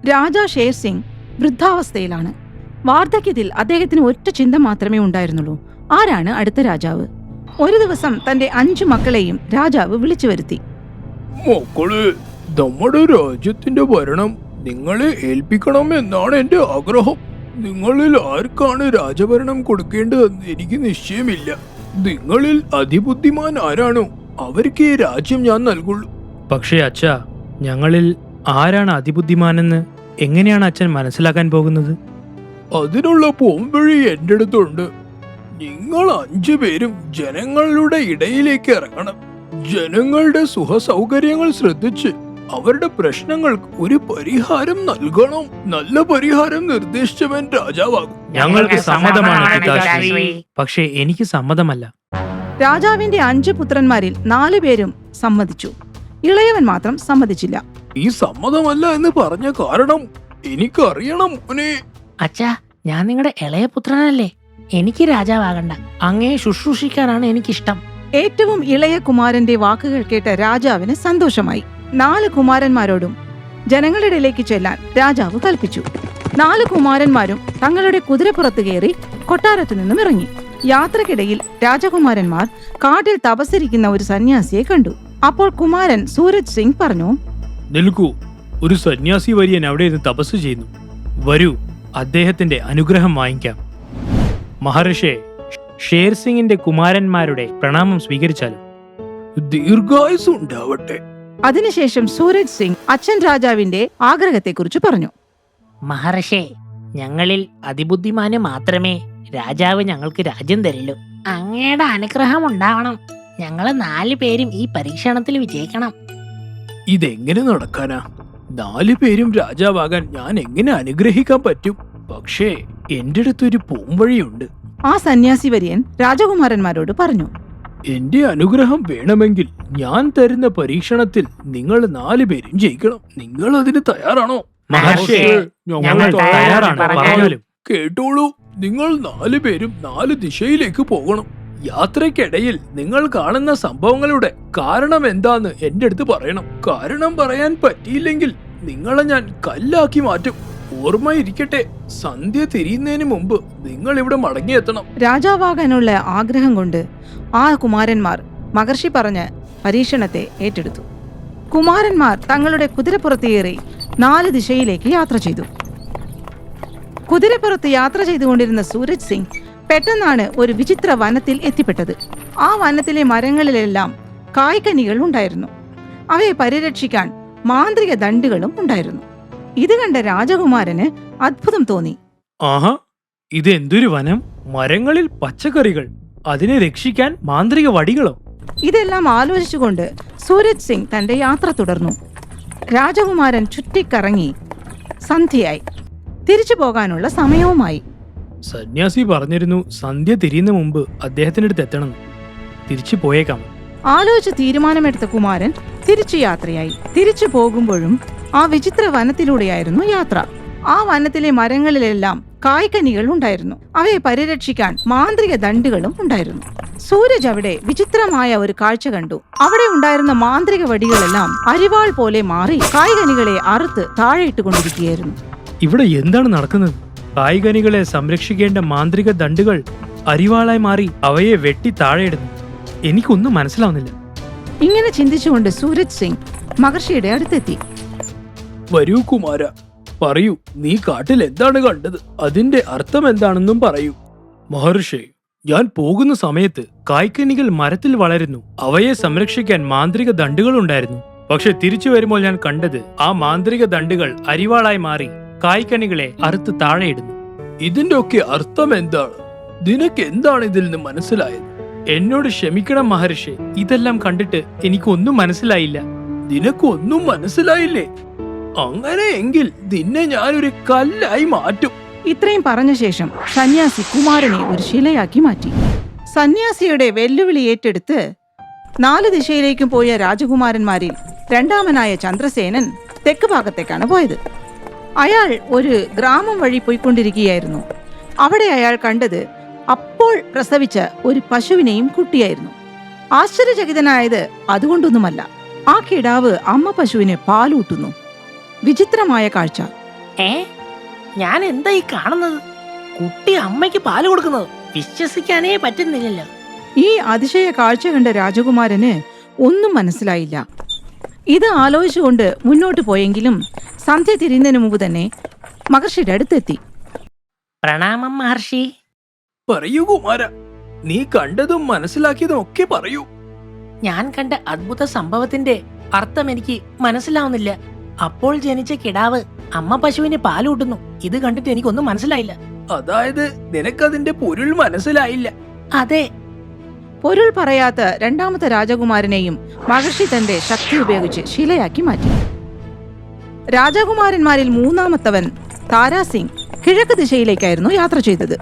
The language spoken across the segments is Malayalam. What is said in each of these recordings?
രാജാ ഷേർ സിംഗ് വൃദ്ധാവസ്ഥയിലാണ്. വാർദ്ധക്യത്തിൽ അദ്ദേഹത്തിന് ഒറ്റ ചിന്ത മാത്രമേ ഉണ്ടായിരുന്നുള്ളൂ: ആരാണ് അടുത്ത രാജാവ്? ഒരു ദിവസം തന്റെ 5 മക്കളെയും രാജാവ് വിളിച്ചു വരുത്തി. മക്കളെ, നമ്മുടെ രാജ്യത്തിന്റെ ഭരണം നിങ്ങളെ ഏൽപ്പിക്കണം എന്നാണ് എന്റെ ആഗ്രഹം. നിങ്ങളിൽ ആർക്കാണ് രാജഭരണം കൊടുക്കേണ്ടതെന്ന് എനിക്ക് നിശ്ചയമില്ല. നിങ്ങളിൽ അതിബുദ്ധിമാൻ ആരാണോ അവർക്ക് ഈ രാജ്യം ഞാൻ നൽകുള്ളൂ. പക്ഷേ അച്ഛാ, ഞങ്ങളിൽ ആരാണ് അതിബുദ്ധിമാനെന്ന് എങ്ങനെയാണ് അച്ഛൻ മനസ്സിലാക്കാൻ പോകുന്നത്? അതിനുള്ള പോംവഴി എന്റെ അടുത്തുണ്ട്. നിങ്ങൾ 5 പേരും ജനങ്ങളുടെ ഇടയിലേക്ക് ഇറങ്ങണം. ജനങ്ങളുടെ സുഖസൗകര്യങ്ങൾ ശ്രദ്ധിച്ച് അവരുടെ പ്രശ്നങ്ങൾക്ക് ഒരു പരിഹാരം നൽകണം. നല്ല പരിഹാരം നിർദ്ദേശിച്ചവൻ രാജാവാകും. ഞങ്ങൾക്ക് സമ്മതമാണ് പിതാശ്രീ. പക്ഷേ എനിക്ക് സമ്മതമല്ല. രാജാവിന്റെ 5 പുത്രന്മാരിൽ 4 പേരും സമ്മതിച്ചു. ഇളയവൻ മാത്രം സമ്മതിച്ചില്ല. ഈ സമ്മതമല്ല എന്ന് പറഞ്ഞ കാരണം എനിക്കറിയണം മോനെ. അച്ഛാ, ഞാൻ നിങ്ങളുടെ ഇളയ പുത്രനല്ലേ? എനിക്ക് രാജാവാകണ്ട, അങ്ങയെ ശുശ്രൂഷിക്കാനാണ് എനിക്കിഷ്ടം. ഏറ്റവും ഇളയ കുമാരന്റെ വാക്കുകൾ കേട്ട രാജാവിന് സന്തോഷമായി. 4 കുമാരന്മാരോടും ജനങ്ങളുടെ ഇടയിലേക്ക് ചെല്ലാൻ രാജാവ് കൽപ്പിച്ചു. 4 കുമാരന്മാരും തങ്ങളുടെ കുതിരപ്പുറത്ത് കയറി കൊട്ടാരത്തു നിന്നും ഇറങ്ങി. യാത്രക്കിടയിൽ രാജകുമാരന്മാർ കാട്ടിൽ തപസ്സിരിക്കുന്ന ഒരു സന്യാസിയെ കണ്ടു. അപ്പോൾ കുമാരൻ സൂരജ് സിംഗ് പറഞ്ഞു: നിൽക്കൂ, ഒരു സന്യാസി വര്യൻ അവിടെ ഇരുന്ന് തപസ് ചെയ്യുന്നു. വരൂ, അദ്ദേഹത്തിന്റെ അനുഗ്രഹം വാങ്ങിക്കാം. മഹർഷേ, ഷേർ സിംഗിന്റെ കുമാരന്മാരുടെ പ്രണാമം സ്വീകരിച്ചാലും. ദീർഘായുസ് ഉണ്ടാവട്ടെ. അതിനുശേഷം സൂരജ് സിംഗ് അച്ഛൻ രാജാവിന്റെ ആഗ്രഹത്തെക്കുറിച്ച് പറഞ്ഞു. മഹർഷേ, ഞങ്ങളിൽ അതിബുദ്ധിമാന് മാത്രമേ രാജാവ് ഞങ്ങൾക്ക് രാജ്യം തരുള്ളൂ. അങ്ങയുടെ അനുഗ്രഹം ഉണ്ടാവണം. ഞങ്ങള് 4 പേരും ഈ പരീക്ഷണത്തിൽ വിജയിക്കണം. ഇതെങ്ങനെ നടക്കാനാ? 4 പേരും രാജാവാകാൻ ഞാൻ എങ്ങനെ അനുഗ്രഹിക്കാൻ പറ്റും? പക്ഷേ എന്റെ അടുത്തൊരു പോംവഴിയുണ്ട്. ആ സന്യാസി വര്യൻ രാജകുമാരന്മാരോട് പറഞ്ഞു: എന്റെ അനുഗ്രഹം വേണമെങ്കിൽ ഞാൻ തരുന്ന പരീക്ഷണത്തിൽ നിങ്ങൾ 4 പേരും ജയിക്കണം. നിങ്ങൾ അതിന് തയ്യാറാണോ? മഹർഷേ, ഞങ്ങൾ തയ്യാറാണ്. പറഞ്ഞാലും. കേട്ടോളൂ, നിങ്ങൾ 4 പേരും 4 ദിശയിലേക്ക് പോകണം. യാത്രയ്ക്കിടയിൽ നിങ്ങൾ കാണുന്ന സംഭവങ്ങളുടെ കാരണം എന്താന്ന് എന്റെ അടുത്ത് പറയണം. കാരണം പറയാൻ പറ്റിയില്ലെങ്കിൽ നിങ്ങളെ ഞാൻ കല്ലാക്കി മാറ്റും. ഓർമ്മയിരിക്കട്ടെ, സന്ധ്യ തിരിയുന്നതിന് മുമ്പ് നിങ്ങൾ ഇവിടെ മടങ്ങിയെത്തണം. രാജാവാകാനുള്ള ആഗ്രഹം കൊണ്ട് ആ കുമാരന്മാർ മഹർഷി പറഞ്ഞ പരീക്ഷണത്തെ ഏറ്റെടുത്തു. കുമാരന്മാർ തങ്ങളുടെ കുതിരപ്പുറത്ത് കയറി 4 ദിശയിലേക്ക് യാത്ര ചെയ്തു. കുതിരപ്പുറത്ത് യാത്ര ചെയ്തുകൊണ്ടിരുന്ന സൂരജ് സിംഗ് പെട്ടെന്നാണ് ഒരു വിചിത്ര വനത്തിൽ എത്തിപ്പെട്ടത്. ആ വനത്തിലെ മരങ്ങളിലെല്ലാം കായ്കനികൾ ഉണ്ടായിരുന്നു. അവയെ പരിരക്ഷിക്കാൻ മാന്ത്രിക ദണ്ഡുകളും ഉണ്ടായിരുന്നു. ഇത് കണ്ട രാജകുമാരന് അത്ഭുതം തോന്നി. ആഹാ, ഇത് എന്തൊരു വനം! മരങ്ങളിൽ പച്ചക്കറികൾ, അതിനെ രക്ഷിക്കാൻ മാന്ത്രിക വടികളോ? ഇതെല്ലാം ആലോചിച്ചുകൊണ്ട് സൂരജ് സിംഗ് തന്റെ യാത്ര തുടർന്നു. രാജകുമാരൻ ചുറ്റിക്കറങ്ങി. സന്ധ്യയായി. തിരിച്ചു പോകാനുള്ള സമയവുമായി. സന്യാസി പറഞ്ഞിരുന്നു സന്ധ്യ തിരിയുന്ന മുമ്പ് അദ്ദേഹത്തിന്റെ അടുത്ത് എത്തണം. തിരിച്ചു പോയേക്കാം. ആലോചിച്ച് തീരുമാനമെടുത്ത കുമാരൻ തിരിച്ചു യാത്രയായി. തിരിച്ചു പോകുമ്പോഴും ആ വിചിത്ര വനത്തിലൂടെയായിരുന്നു യാത്ര. ആ വനത്തിലെ മരങ്ങളിലെല്ലാം കായ്കനികൾ ഉണ്ടായിരുന്നു. അവയെ പരിരക്ഷിക്കാൻ മാന്ത്രിക ദണ്ഡുകളും ഉണ്ടായിരുന്നു. സൂരജ് അവിടെ വിചിത്രമായ ഒരു കാഴ്ച കണ്ടു. അവിടെ ഉണ്ടായിരുന്ന മാന്ത്രിക വടികളെല്ലാം അരിവാൾ പോലെ മാറി കായ്കനികളെ അറുത്ത് താഴെയിട്ടുകൊണ്ടിരിക്കുകയായിരുന്നു. ഇവിടെ എന്താണ് നടക്കുന്നത്? കായ്കനികളെ സംരക്ഷിക്കേണ്ട മാന്ത്രിക ദണ്ഡുകൾ അരിവാളായി മാറി അവയെ വെട്ടി താഴെയിടുന്നു. എനിക്കൊന്നും മനസ്സിലാവുന്നില്ല. ഇങ്ങനെ ചിന്തിച്ചുകൊണ്ട് സൂരജ് സിംഗ് മഹർഷിയുടെ അടുത്തെത്തി. വരൂ കുമാര, പറയൂ, നീ കാട്ടിൽ എന്താണ് കണ്ടത്? അതിന്റെ അർത്ഥം എന്താണെന്നും പറയൂ. മഹർഷേ, ഞാൻ പോകുന്ന സമയത്ത് കായ്കനികൾ മരത്തിൽ വളരുന്നു. അവയെ സംരക്ഷിക്കാൻ മാന്ത്രിക ദണ്ഡുകൾ ഉണ്ടായിരുന്നു. പക്ഷെ തിരിച്ചു വരുമ്പോൾ ഞാൻ കണ്ടത് ആ മാന്ത്രിക ദണ്ഡുകൾ അരിവാളായി മാറി കായ്കനികളെ അറുത്ത് താഴെയിടുന്നു. ഇതിന്റെ ഒക്കെ അർത്ഥം എന്താണ്? നിനക്ക് എന്താണ് ഇതിൽ നിന്ന് മനസ്സിലായത്? എന്നോട് ക്ഷമിക്കണം മഹർഷേ, ഇതെല്ലാം കണ്ടിട്ട് എനിക്കൊന്നും മനസ്സിലായില്ല. നിനക്കൊന്നും മനസ്സിലായില്ലേ? അങ്ങനെയെങ്കിൽ നിന്നെ ഞാനൊരു കല്ലായി മാറ്റും. ഇത്രയും പറഞ്ഞ ശേഷം സന്യാസി കുമാരനെ ഒരു ശിലയാക്കി മാറ്റി. സന്യാസിയുടെ വെല്ലുവിളി ഏറ്റെടുത്ത് 4 ദിശയിലേക്കും പോയ രാജകുമാരന്മാരിൽ രണ്ടാമനായ ചന്ദ്രസേനൻ തെക്ക് ഭാഗത്തേക്കാണ് പോയത്. അയാൾ ഒരു ഗ്രാമം വഴി പോയിക്കൊണ്ടിരിക്കുകയായിരുന്നു. അവിടെ അയാൾ കണ്ടത് അപ്പോൾ പ്രസവിച്ച ഒരു പശുവിനെയും കുട്ടിയായിരുന്നു. ആശ്ചര്യചകിതനായത് അതുകൊണ്ടൊന്നുമല്ല. ആ കിടാവ് അമ്മ പശുവിന് പാലൂട്ടുന്നു. വിചിത്രമായ കാഴ്ച. ഏ ഞാൻ എന്താ ഈ കാണുന്നത്? കുട്ടി അമ്മയ്ക്ക് പാല് കൊടുക്കുന്നത് വിശ്വസിക്കാനേ പറ്റുന്നില്ലല്ലോ. ഈ അതിശയ കാഴ്ച കണ്ട രാജകുമാരന് ഒന്നും മനസ്സിലായില്ല. ഇത് ആലോചിച്ചുകൊണ്ട് മുന്നോട്ട് പോയെങ്കിലും സന്ധ്യ തിരിയുന്നതിന് മുമ്പ് തന്നെ മഹർഷിയുടെ അടുത്തെത്തി. പ്രണാമം മഹർഷി. പറയൂ കുമാര, നീ കണ്ടതും മനസ്സിലാക്കിയതും ഒക്കെ പറയൂ. ഞാൻ കണ്ട അത്ഭുത സംഭവത്തിന്റെ അർത്ഥം എനിക്ക് മനസ്സിലാവുന്നില്ല. അപ്പോൾ ജനിച്ച കിടാവ് അമ്മ പശുവിന് പാലൂട്ടുന്നു. ഇത് കണ്ടിട്ട് എനിക്കൊന്നും മനസ്സിലായില്ല. അതായത് നിനക്കതിന്റെ പൊരുൾ മനസ്സിലായില്ല? അതെ. പൊരുൾ പറയാത്ത രണ്ടാമത്തെ രാജകുമാരനെയും മഹർഷി തന്റെ ശക്തി ഉപയോഗിച്ച് ശിലയാക്കി മാറ്റി. രാജകുമാരന്മാരിൽ മൂന്നാമത്തവൻ താരാസിംഗ് കിഴക്ക് ദിശയിലേക്കായിരുന്നു യാത്ര ചെയ്തത്.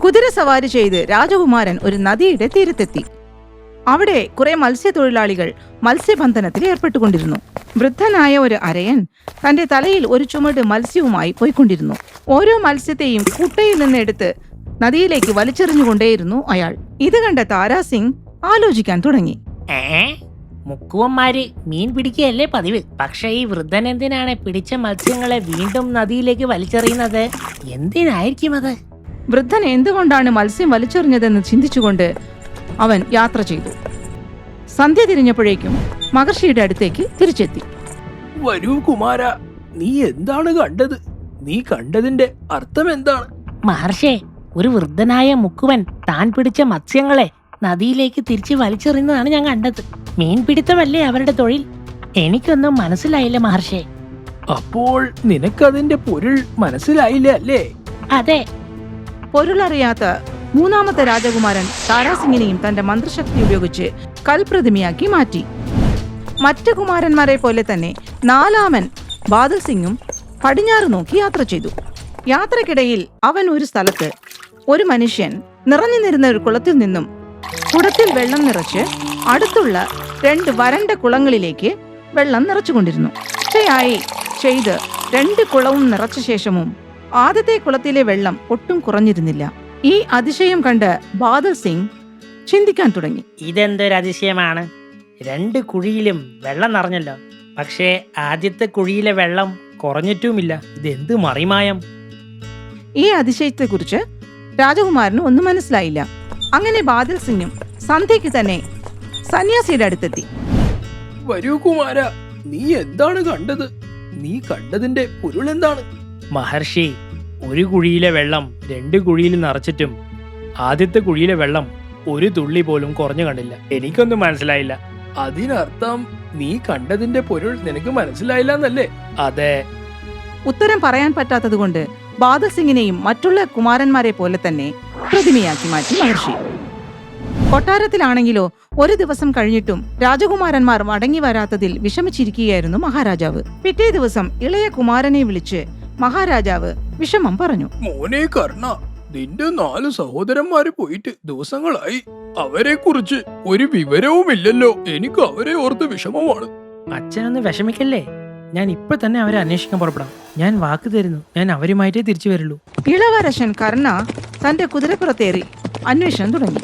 കുതിര സവാരി ചെയ്ത് രാജകുമാരൻ ഒരു നദിയുടെ തീരത്തെത്തി. അവിടെ കുറെ മത്സ്യത്തൊഴിലാളികൾ മത്സ്യബന്ധനത്തിൽ ഏർപ്പെട്ടുകൊണ്ടിരുന്നു. വൃദ്ധനായ ഒരു അരയൻ തന്റെ തലയിൽ ഒരു ചുമട് മത്സ്യവുമായി പോയിക്കൊണ്ടിരുന്നു. ഓരോ മത്സ്യത്തെയും കുട്ടയിൽ നിന്ന് എടുത്ത് നദിയിലേക്ക് വലിച്ചെറിഞ്ഞുകൊണ്ടേയിരുന്നു അയാൾ. ഇത് കണ്ട താരാസിംഗ് ആലോചിക്കാൻ തുടങ്ങി. മുക്കുവന്മാര് മീൻ പിടിക്കുകയല്ലേ പതിവ്. പക്ഷെ ഈ വൃദ്ധൻ എന്തിനാണ് പിടിച്ച മത്സ്യങ്ങളെ വീണ്ടും നദിയിലേക്ക് വലിച്ചെറിയുന്നത്? എന്തിനായിരിക്കും അത്? വൃദ്ധൻ എന്തുകൊണ്ടാണ് മത്സ്യം വലിച്ചെറിഞ്ഞതെന്ന് ചിന്തിച്ചുകൊണ്ട് അവൻ യാത്ര ചെയ്തു. സന്ധ്യ തിരിഞ്ഞപ്പോഴേക്കും മഹർഷിയുടെ അടുത്തേക്ക് തിരിച്ചെത്തി. വരൂ കുമാര, നീ എന്താണ് കണ്ടത്? നീ കണ്ടതിന്റെ അർത്ഥം എന്താണ്? മഹർഷേ, ഒരു വൃദ്ധനായ മുക്കുവൻ താൻ പിടിച്ച മത്സ്യങ്ങളെ നദിയിലേക്ക് തിരിച്ച് വലിച്ചെറിയുന്നതാണ് ഞാൻ കണ്ടത്. മീൻപിടുത്തമല്ലേ അവരുടെ തൊഴിൽ. എനിക്കൊന്നും മനസ്സിലായില്ല മഹർഷേ. അപ്പോൾ നിനക്കതിന്റെ പൊരുൾ മനസ്സിലായില്ല അല്ലേ? അതെ. പൊരുളറിയാത്ത മൂന്നാമത്തെ രാജകുമാരൻ താരാസിംഗിനെയും തന്റെ മന്ത്രശക്തി ഉപയോഗിച്ച് കൽപ്രതിമയാക്കി മാറ്റി. മറ്റു കുമാരന്മാരെ പോലെ തന്നെ നാലാമൻ ബാദൽ സിംഗും പടിഞ്ഞാറ് നോക്കി യാത്ര ചെയ്തു. യാത്രക്കിടയിൽ അവൻ ഒരു സ്ഥലത്ത് ഒരു മനുഷ്യൻ നിറഞ്ഞു നിരുന്ന ഒരു കുളത്തിൽ നിന്നും കുടത്തിൽ വെള്ളം നിറച്ച് അടുത്തുള്ള 2 വരണ്ട കുളങ്ങളിലേക്ക് വെള്ളം നിറച്ചുകൊണ്ടിരുന്നു. ഉച്ചയായി ചെയ്ത് 2 കുളവും നിറച്ച ശേഷവും ആദ്യത്തെ കുളത്തിലെ വെള്ളം ഒട്ടും കുറഞ്ഞിരുന്നില്ല. ഈ അതിശയം കണ്ട് ബാദൽ സിംഗ് ചിന്തിക്കാൻ തുടങ്ങി. ഇതെന്തൊരു അതിശയമാണ്. 2 കുഴിയിലും വെള്ളം നിറഞ്ഞല്ലോ, പക്ഷേ ആദ്യത്തെ കുഴിയിലെ വെള്ളം കുറഞ്ഞിട്ടുമില്ല. ഇതെന്ത് മറിമായം! ഈ അതിശയത്തെക്കുറിച്ച് രാജകുമാരന് ഒന്നും മനസ്സിലായില്ല. അങ്ങനെ ബാദൽ സിംഗും സന്ധ്യയ്ക്ക് തന്നെ സന്യാസിയുടെ അടുത്തെത്തി. വരൂ കുമാര, നീ എന്താണ് കണ്ടത്? നീ കണ്ടതിന്റെ പൊരുൾ എന്താണ്? മഹർഷി, ഒരു കുഴിയിലെ വെള്ളം 2 കുഴിയിൽ നിറച്ചിട്ടും ആദ്യത്തെ കുഴിയിലെ വെള്ളം ഒരു തുള്ളി പോലും കുറഞ്ഞു കണ്ടില്ല. എനിക്കൊന്നും മനസ്സിലായില്ല. അതിനർത്ഥം നീ കണ്ടതിന്റെ പൊരുൾ നിനക്ക് മനസ്സിലായില്ല എന്നല്ലേ? അതെ. ഉത്തരം പറയാൻ പറ്റാത്തതുകൊണ്ട് ബാദൽ സിംഗിനെയും മറ്റുള്ള കുമാരന്മാരെ പോലെ തന്നെ പ്രതിമയാക്കി മാറ്റി മഹർഷി. കൊട്ടാരത്തിലാണെങ്കിലോ ഒരു ദിവസം കഴിഞ്ഞിട്ടും രാജകുമാരന്മാർ മടങ്ങി വരാത്തതിൽ വിഷമിച്ചിരിക്കുകയായിരുന്നു മഹാരാജാവ്. പിറ്റേ ദിവസം ഇളയ കുമാരനെ വിളിച്ച് മഹാരാജാവ് വിഷമം പറഞ്ഞു. മോനെ കർണ, നിന്റെ 4 സഹോദരന്മാര് പോയിട്ട് ദിവസങ്ങളായി. അവരെ കുറിച്ച് ഒരു വിവരവുമില്ലല്ലോ. എനിക്ക് അവരെ ഓർത്ത് വിഷമമാണ്. അച്ഛനൊന്ന് വിഷമിക്കല്ലേ. ഞാൻ ഇപ്പൊ തന്നെ അവരെ അന്വേഷിക്കാൻ പുറപ്പെടാം. ഞാൻ വാക്ക് തരുന്നു, ഞാൻ അവരുമായിട്ടേ തിരിച്ചു വരുള്ളൂ. ഇളവരശൻ കർണ തന്റെ കുതിരപ്പുറത്തേറി അന്വേഷണം തുടങ്ങി.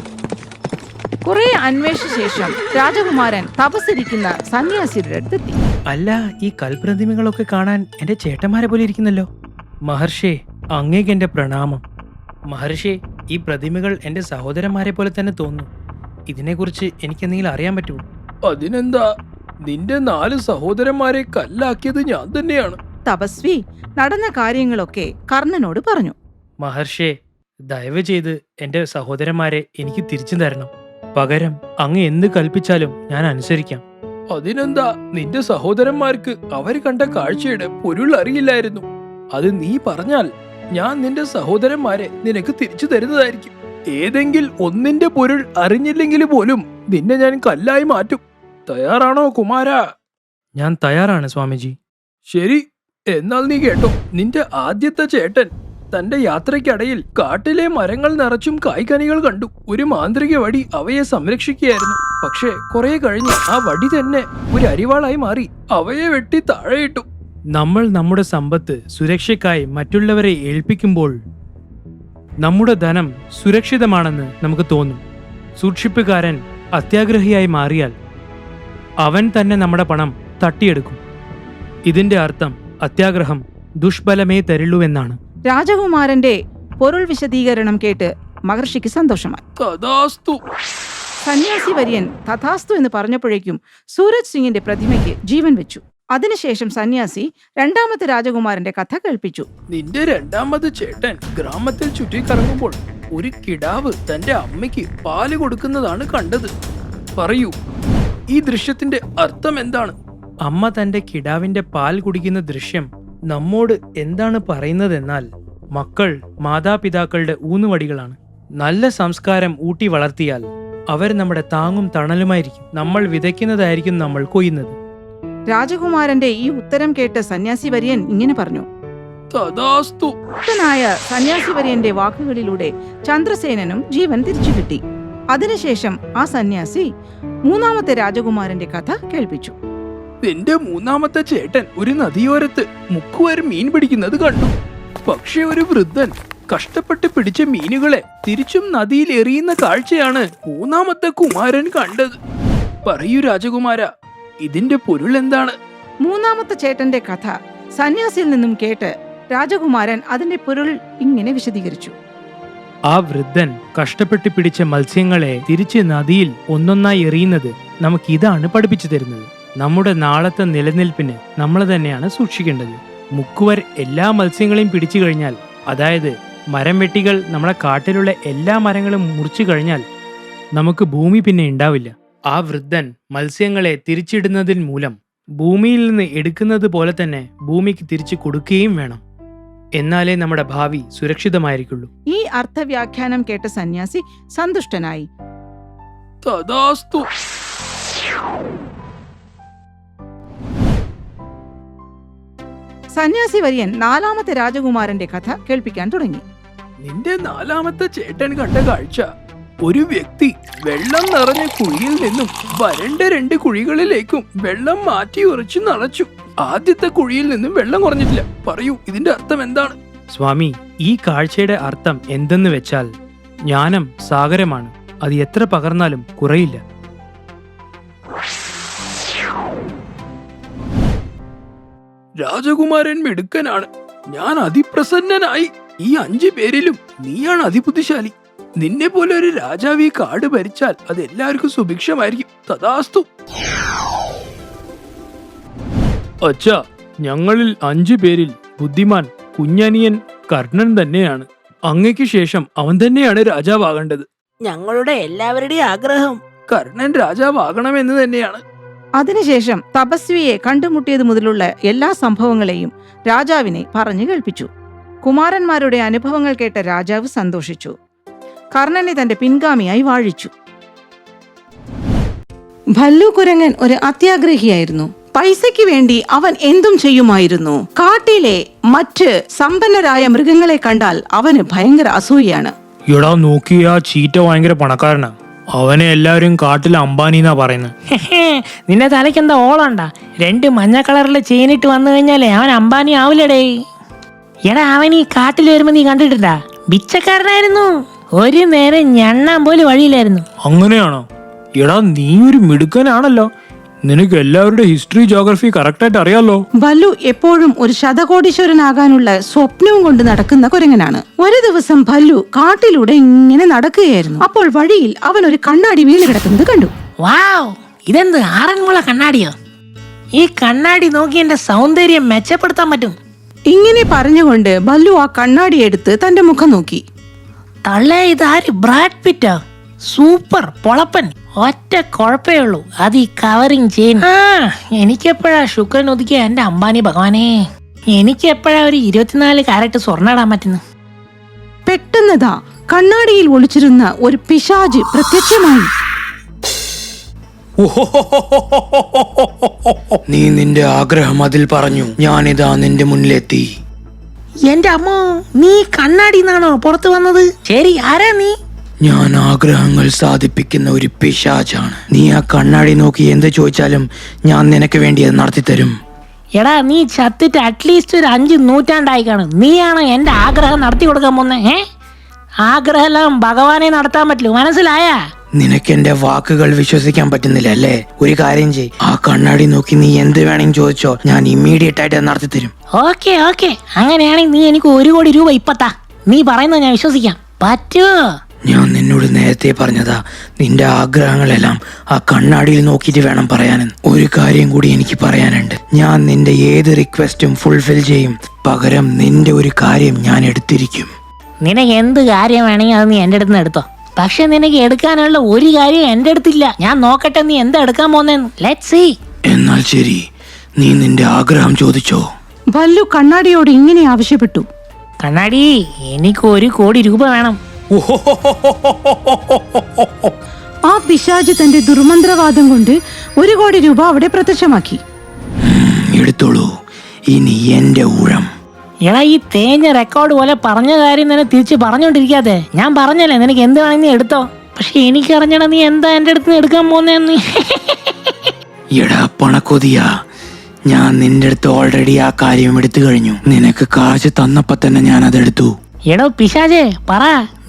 കുറെ അന്വേഷിച്ച ശേഷം രാജകുമാരൻ തപസ്സിരിക്കുന്ന സന്യാസിയുടെ അടുത്തെത്തി. അല്ല, ഈ കൽപ്രതിമകളൊക്കെ കാണാൻ എന്റെ ചേട്ടന്മാരെ പോലെ ഇരിക്കുന്നല്ലോ. മഹർഷേ, അങ്ങേക്ക് എന്റെ പ്രണാമം. മഹർഷി, ഈ പ്രതിമകൾ എന്റെ സഹോദരന്മാരെ പോലെ തന്നെ തോന്നുന്നു. ഇതിനെക്കുറിച്ച് എനിക്ക് എന്തെങ്കിലും അറിയാൻ പറ്റുമോ? അതിനെന്താ, നിന്റെ 4 സഹോദരന്മാരെ കല്ലാക്കിയത് ഞാൻ തന്നെയാണ്. തപസ്വി നടന്ന കാര്യങ്ങളൊക്കെ കർണനോട് പറഞ്ഞു. മഹർഷേ, ദയവ് ചെയ്ത് എന്റെ സഹോദരന്മാരെ എനിക്ക് തിരിച്ചു തരണം. പകരം അങ്ങ് എന്ത് കൽപ്പിച്ചാലും ഞാൻ അനുസരിക്കാം. അതിനെന്താ, നിന്റെ സഹോദരന്മാർക്ക് അവര് കണ്ട കാഴ്ചയുടെ പൊരുൾ അറിയില്ലായിരുന്നു. അത് നീ പറഞ്ഞാൽ ഞാൻ നിന്റെ സഹോദരന്മാരെ നിനക്ക് തിരിച്ചു തരുന്നതായിരിക്കും. ഏതെങ്കിലും ഒന്നിന്റെ പൊരുൾ അറിഞ്ഞില്ലെങ്കിൽ പോലും നിന്നെ ഞാൻ കല്ലായി മാറ്റും. തയ്യാറാണോ കുമാര? ഞാൻ തയ്യാറാണ് സ്വാമിജി. ശരി, എന്നാൽ നീ കേട്ടോ. നിന്റെ ആദ്യത്തെ ചേട്ടൻ തന്റെ യാത്രയ്ക്കിടയിൽ കാട്ടിലെ മരങ്ങൾ നിറച്ചും കായ്കനികൾ കണ്ടു. ഒരു മാന്ത്രിക വടി അവയെ സംരക്ഷിക്കുകയായിരുന്നു. പക്ഷെ കുറെ കഴിഞ്ഞ് ആ വടി തന്നെ ഒരു അരിവാളായി മാറി അവയെ വെട്ടി താഴെയിട്ടു. നമ്മൾ നമ്മുടെ സമ്പത്ത് സുരക്ഷയ്ക്കായി മറ്റുള്ളവരെ ഏൽപ്പിക്കുമ്പോൾ നമ്മുടെ ധനം സുരക്ഷിതമാണെന്ന് നമുക്ക് തോന്നും. സൂക്ഷിപ്പുകാരൻ അത്യാഗ്രഹിയായി മാറിയാൽ അവൻ തന്നെ നമ്മുടെ പണം തട്ടിയെടുക്കും. ഇതിന്റെ അർത്ഥം അത്യാഗ്രഹം ദുഷ്ഫലമേ തരുള്ളൂ എന്നാണ്. രാജകുമാരന്റെ പൊരുൾ വിശദീകരണം കേട്ട് മഹർഷിക്ക് സന്തോഷമായി. തഥാസ്തു. സന്യാസി വര്യൻ തഥാസ്തു എന്ന് പറഞ്ഞപ്പോഴേക്കും സൂരജ് സിംഗിന്റെ പ്രതിമയ്ക്ക് ജീവൻ വെച്ചു. അതിനുശേഷം സന്യാസി രണ്ടാമത്തെ രാജകുമാരന്റെ കഥ കേൾപ്പിച്ചു. നിന്റെ രണ്ടാമത് ചേട്ടൻ ഗ്രാമത്തിൽ ചുറ്റിക്കറങ്ങുമ്പോൾ ഒരു കിടാവ് തന്റെ അമ്മയ്ക്ക് പാല് കൊടുക്കുന്നതാണ് കണ്ടത്. പറയൂ, ഈ ദൃശ്യത്തിന്റെ അർത്ഥം എന്താണ്? അമ്മ തന്റെ കിടാവിന്റെ പാൽ കുടിക്കുന്ന ദൃശ്യം നമ്മോട് എന്താണ് പറയുന്നതെന്നാൽ, മക്കൾ മാതാപിതാക്കളുടെ ഊന്നുവടികളാണ്. നല്ല സംസ്കാരം ഊട്ടി വളർത്തിയാൽ അവർ നമ്മുടെ താങ്ങും തണലുമായിരിക്കും. നമ്മൾ വിതയ്ക്കുന്നതായിരിക്കും നമ്മൾ കൊയ്യുന്നത്. രാജകുമാരന്റെ ഈ ഉത്തരം കേട്ട് സന്യാസി വര്യൻ ഇങ്ങനെ പറഞ്ഞു. തഥാസ്തു. ഭക്തനായ സന്യാസി വര്യന്റെ വാക്കുകളിലൂടെ ചന്ദ്രസേനനും ജീവൻ തിരിച്ചു കിട്ടി. അതിനുശേഷം ആ സന്യാസി മൂന്നാമത്തെ രാജകുമാരന്റെ കഥ കേൾപ്പിച്ചു. നിന്റെ മൂന്നാമത്തെ ചേട്ടൻ ഒരു നദിയോരത്ത് മുക്കുവരെ മീൻ പിടിക്കുന്നത് കണ്ടു. പക്ഷെ ഒരു വൃദ്ധൻ കഷ്ടപ്പെട്ട് പിടിച്ച മീനുകളെ തിരിച്ചും നദിയിൽ എറിയുന്ന കാഴ്ചയാണ് മൂന്നാമത്തെ കുമാരൻ കണ്ടത്. പറയൂ രാജകുമാര, ഇതിന്റെ പൊരുൾ എന്താണ്? മൂന്നാമത്തെ ചേട്ടന്റെ കഥ സന്യാസിയിൽ നിന്നും കേട്ട് രാജകുമാരൻ അതിന്റെ പൊരുൾ ഇങ്ങനെ വിശദീകരിച്ചു. ആ വൃദ്ധൻ കഷ്ടപ്പെട്ട് പിടിച്ച മത്സ്യങ്ങളെ തിരിച്ച് നദിയിൽ ഒന്നൊന്നായി എറിയുന്നത് നമുക്കിതാണ് പഠിപ്പിച്ചു തരുന്നത്. നമ്മുടെ നാളത്തെ നിലനിൽപ്പിന് നമ്മൾ തന്നെയാണ് സൂക്ഷിക്കേണ്ടത്. മുക്കുവർ എല്ലാ മത്സ്യങ്ങളെയും പിടിച്ചു കഴിഞ്ഞാൽ, അതായത് മരം വെട്ടികൾ നമ്മുടെ കാട്ടിലുള്ള എല്ലാ മരങ്ങളും മുറിച്ചു കഴിഞ്ഞാൽ നമുക്ക് ഭൂമി പിന്നെ ഉണ്ടാവില്ല. ആ വൃദ്ധൻ മത്സ്യങ്ങളെ തിരിച്ചിടുന്നതിന് മൂലം ഭൂമിയിൽ നിന്ന് എടുക്കുന്നത് പോലെ തന്നെ ഭൂമിക്ക് തിരിച്ചു കൊടുക്കുകയും വേണം. എന്നാലേ നമ്മുടെ ഭാവി സുരക്ഷിതമായിരിക്കുള്ളൂ. ഈ അർത്ഥവ്യാഖ്യാനം കേട്ട സന്യാസി സന്തുഷ്ടനായി. തഥാസ്തു. സന്യാസി വര്യൻ നാലാമത്തെ രാജകുമാരന്റെ കഥ കേൾപ്പിക്കാൻ തുടങ്ങി. നിന്റെ നാലാമത്തെ ചേട്ടൻ കണ്ട കാഴ്ച, ഒരു വ്യക്തി വെള്ളം നിറഞ്ഞ കുഴിയിൽ നിന്നും വരണ്ട 2 കുഴികളിലേക്കും വെള്ളം മാറ്റി ഉറച്ചു നിറച്ചു. ആദ്യത്തെ കുഴിയിൽ നിന്നും വെള്ളം കുറഞ്ഞിട്ടില്ല. പറയൂ, ഇതിന്റെ അർത്ഥം എന്താണ്? സ്വാമി, ഈ കാഴ്ചയുടെ അർത്ഥം എന്തെന്ന് വെച്ചാൽ, ജ്ഞാനം സാഗരമാണ്. അത് എത്ര പകർന്നാലും കുറയില്ല. രാജകുമാരൻ മിടുക്കനാണ്. ഞാൻ അതിപ്രസന്നനായി. ഈ 5 പേരിലും നീയാണ് അതിബുദ്ധിശാലി. നിന്നെ പോലെ ഒരു രാജാവ് ഈ കാട് ഭരിച്ചാൽ അത് എല്ലാവർക്കും സുഭിക്ഷമായിരിക്കും. തഥാസ്തു. അച്ഛാ, ഞങ്ങളിൽ 5 പേരിൽ ബുദ്ധിമാൻ കുഞ്ഞനിയൻ കർണൻ തന്നെയാണ്. അങ്ങയ്ക്ക് ശേഷം അവൻ തന്നെയാണ് രാജാവാകേണ്ടത്. ഞങ്ങളുടെ എല്ലാവരുടെയും ആഗ്രഹം കർണൻ രാജാവാകണമെന്ന് തന്നെയാണ്. അതിനുശേഷം തപസ്വിയെ കണ്ടുമുട്ടിയത് മുതലുള്ള എല്ലാ സംഭവങ്ങളെയും രാജാവിനെ പറഞ്ഞു കേൾപ്പിച്ചു. കുമാരന്മാരുടെ അനുഭവങ്ങൾ കേട്ട രാജാവ് സന്തോഷിച്ചു. കർണനെ തന്റെ പിൻഗാമിയായി വാഴിച്ചു. ഭല്ലു കുരങ്ങൻ ഒരു അത്യാഗ്രഹിയായിരുന്നു. പൈസയ്ക്ക് വേണ്ടി അവൻ എന്തും ചെയ്യുമായിരുന്നു. കാട്ടിലെ മറ്റ് സമ്പന്നരായ മൃഗങ്ങളെ കണ്ടാൽ അവന് ഭയങ്കര അസൂയാണ്. എടാ, നോക്കിയാ ചീറ്റ ഭയങ്കര പണക്കാരനാ. അവനെ എല്ലാവരും കാട്ടിൽ അംബാനിന്നാ പറയുന്നത്. നിന്റെ തലയ്ക്ക് എന്താ ഓളണ്ട? 2 മഞ്ഞ കളറിലെ ചെയിനിട്ട് വന്നു കഴിഞ്ഞാലേ അവൻ അംബാനി ആവില്ലടേ. എടാ, അവൻ ഈ കാട്ടിൽ വരുമ്പോ നീ കണ്ടിട്ടുണ്ടാ? ബിച്ചക്കാരനായിരുന്നു. ഒരു നേരം ഞണ്ണാൻ പോലും വഴിയില്ലായിരുന്നു. അങ്ങനെയാണോ? എടാ, നീ ഒരു മിടുക്കനാണല്ലോ. നിനക്ക് എല്ലാവരുടെ ഹിസ്റ്ററി ജോഗ്രഫി കറക്റ്റായിട്ട് അറിയാലോ. ഭല്ലു എപ്പോഴും ഒരു ശതകോടീശ്വരനാകാനുള്ള സ്വപ്നവും കൊണ്ട് നടക്കുന്ന കുരങ്ങനാണ്. ഒരു ദിവസം ഭല്ലു കാട്ടിലൂടെ ഇങ്ങനെ നടക്കുകയായിരുന്നു. അപ്പോൾ വഴിയിൽ അവൻ ഒരു കണ്ണാടി വീണ് കിടക്കുന്നത് കണ്ടു. വാവ്, ഇതെന്ത് ആറന്മുള കണ്ണാടിയോ? ഈ കണ്ണാടി നോക്കി എന്റെ സൗന്ദര്യം മെച്ചപ്പെടുത്താൻ പറ്റും. ഇങ്ങനെ പറഞ്ഞുകൊണ്ട് ഭല്ലു ആ കണ്ണാടി എടുത്ത് തന്റെ മുഖം നോക്കി. തള്ളേ, ഇതാര്? ബ്രാഡ് പിറ്റോ? സൂപ്പർ പൊളപ്പൻ. ഒറ്റ കുഴപ്പേ ഉള്ളൂ, അത് ഈ കവറിങ് ചെയിൻ. എനിക്കെപ്പോഴാ ശുക്രൻ ഒതുക്കിയ എന്റെ അംബാനി ഭഗവാനെ. എനിക്കെപ്പോഴാ ഒരു 24 കാരറ്റ് സ്വർണ്ണ ഇടാൻ പറ്റുന്നു? പെട്ടെന്നതാ കണ്ണാടിയിൽ ഒളിച്ചിരുന്ന ഒരു പിശാച് പ്രത്യക്ഷമായി. നീ നിന്റെ ആഗ്രഹം അതിൽ പറഞ്ഞു. ഞാനിതാ നിന്റെ മുന്നിലെത്തി. എന്റെ അമ്മോ, നീ കണ്ണാടിന്നാണോ പുറത്തു വന്നത്? ശരി, ആരാ നീ? ഞാൻ ആഗ്രഹങ്ങൾ സാധിപ്പിക്കുന്ന ഒരു പിശാചാണ്. നീ ആ കണ്ണാടി നോക്കി എന്ത് ചോദിച്ചാലും ഞാൻ നിനക്ക് വേണ്ടി അത് നടത്തിത്തരും. എടാ, നീ ചത്തിട്ട് അറ്റ്ലീസ്റ്റ് ഒരു 5 നൂറ്റാണ്ടായി കാണും. നീയാണ് എന്റെ ആഗ്രഹം നടത്തി കൊടുക്കാൻ പോന്നെ. ആഗ്രഹമെല്ലാം ഭഗവാനെ നടത്താൻ പറ്റുള്ളൂ, മനസ്സിലായാ? നിനക്ക് എന്റെ വാക്കുകൾ വിശ്വസിക്കാൻ പറ്റുന്നില്ല അല്ലേ? ഒരു കാര്യം ചെയ്, ആ കണ്ണാടി നോക്കി നീ എന്ത് വേണമെങ്കിൽ ചോദിച്ചോ, ഞാൻ ഇമ്മീഡിയറ്റ് ആയിട്ട് നടത്തി തരും. ഓക്കെ ഓക്കെ, അങ്ങനെയാണെങ്കിൽ നീ എനിക്ക് 1 കോടി രൂപ ഇപ്പത്താ. നീ പറയുന്നത് ഞാൻ വിശ്വസിക്കാം. പറ്റുമോ? ഞാൻ നിന്നോട് നേരത്തെ പറഞ്ഞതാ, നിന്റെ ആഗ്രഹങ്ങളെല്ലാം ആ കണ്ണാടിയിൽ നോക്കിയിട്ട് വേണം പറയാനെന്ന്. ഒരു കാര്യം കൂടി എനിക്ക് പറയാനുണ്ട്. ഞാൻ നിന്റെ ഏത് റിക്വസ്റ്റും ഫുൾഫിൽ ചെയ്യും. പകരം നിന്റെ ഒരു കാര്യം ഞാൻ എടുത്തിരിക്കും. നിനക്ക് എന്ത് കാര്യം വേണമെങ്കിൽ അത് നീ എൻ്റെ അടുത്ത് നിന്ന് എടുത്തോ. പക്ഷെ നിനക്ക് എടുക്കാനുള്ള ഒരു കാര്യം എൻ്റെ അടുത്തില്ല. ഞാൻ നോക്കട്ടെ നീ എന്താ എടുക്കാൻ പോന്നേന്ന്. Let's see. എന്നാൽ ശരി, നീ നിന്റെ ആഗ്രഹം ചോദിച്ചോ. ഭല്ലു കണ്ണാടിയോട് ഇങ്ങനെ ആവശ്യപ്പെട്ടു. കണ്ണാടി, എനിക്ക് 1 കോടി രൂപ വേണം. ആ പിശാച് തന്റെ ദുർമന്ത്രവാദം കൊണ്ട് 1 കോടി രൂപ അവിടെ പ്രത്യക്ഷമാക്കി. എടുത്തോളൂ, ഇനി എന്റെ ഊഴം. എടാ, ഈ തേഞ്ഞ റെക്കോർഡ് പോലെ പറഞ്ഞ കാര്യം തന്നെ തിരിച്ച് പറഞ്ഞോണ്ടിരിക്കാതെ. ഞാൻ പറഞ്ഞല്ലേ നിനക്ക് എന്ത് വേണമെങ്കിൽ നീ എടുത്തോ. പക്ഷെ എനിക്കറിഞ്ഞണ നീ എന്താ എൻ്റെ അടുത്ത് നിന്ന് എടുക്കാൻ പോന്നേന്ന്. എടാ പണക്കൊതിയാ, ഞാൻ നിന്റെ അടുത്ത് ഓൾറെഡി ആ കാര്യം എടുത്തു കഴിഞ്ഞു. നിനക്ക് കാശ് തന്നപ്പോ തന്നെ ഞാൻ അതെടുത്തു. എടോ പിശാചേ, പറ,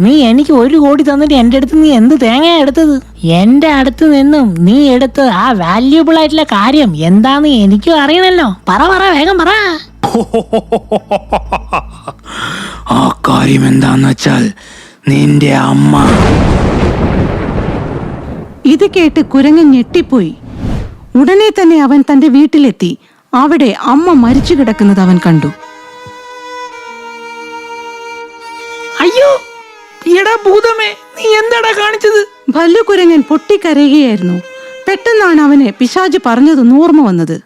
നീ എനിക്ക് 1 കോടി തന്നിട്ട് എൻ്റെ അടുത്ത് നീ എന്ത് തേങ്ങ എടുത്തത്? എൻ്റെ അടുത്ത് നിന്നും നീ എടുത്ത ആ വാല്യൂബിൾ ആയിട്ടുള്ള കാര്യം എന്താന്ന് എനിക്കും അറിയണല്ലോ. പറ പറ, വേഗം പറ. ആ കാര്യം എന്താന്ന് വെച്ചാൽ നിന്റെ അമ്മ. ഇത് കേട്ട് കുരങ്ങൻ ഞെട്ടിപ്പോയി. ഉടനെ തന്നെ അവൻ തന്റെ വീട്ടിലെത്തി. അവിടെ അമ്മ മരിച്ചു കിടക്കുന്നത് അവൻ കണ്ടു. അയ്യോ, എടാ ഭൂതമേ, നീ എന്താടാ കാണിച്ചത്? ഭല്ലു കുരങ്ങൻ പൊട്ടിക്കരയുകയായിരുന്നു. പെട്ടെന്നാണ് അവന് പിശാച് പറഞ്ഞതൊന്ന് ഓർമ്മ വന്നത്.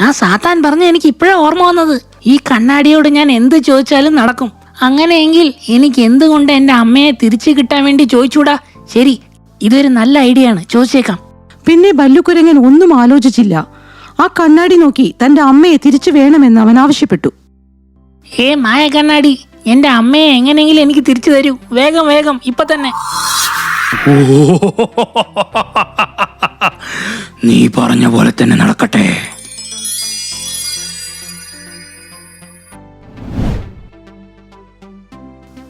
ആ സാത്താൻ പറഞ്ഞ എനിക്ക് ഇപ്പോഴാ ഓർമ്മ വന്നത്. ഈ കണ്ണാടിയോട് ഞാൻ എന്ത് ചോദിച്ചാലും നടക്കും. അങ്ങനെയെങ്കിൽ എനിക്ക് എന്തുകൊണ്ട് എൻ്റെ അമ്മയെ തിരിച്ചു കിട്ടാൻ വേണ്ടി ചോദിച്ചൂടാ? ശരി, ഇതൊരു നല്ല ഐഡിയ ആണ്, ചോദിച്ചേക്കാം. പിന്നെ ഭല്ലുക്കുരങ്ങൻ ഒന്നും ആലോചിച്ചില്ല. ആ കണ്ണാടി നോക്കി തന്റെ അമ്മയെ തിരിച്ചു വേണമെന്ന് അവൻ ആവശ്യപ്പെട്ടു. മായ കണ്ണാടി, എന്റെ അമ്മയെ എങ്ങനെയെങ്കിലും എനിക്ക് തിരിച്ചു തരൂ. വേഗം വേഗം, ഇപ്പൊ തന്നെ. നീ പറഞ്ഞ പോലെ തന്നെ നടക്കട്ടെ.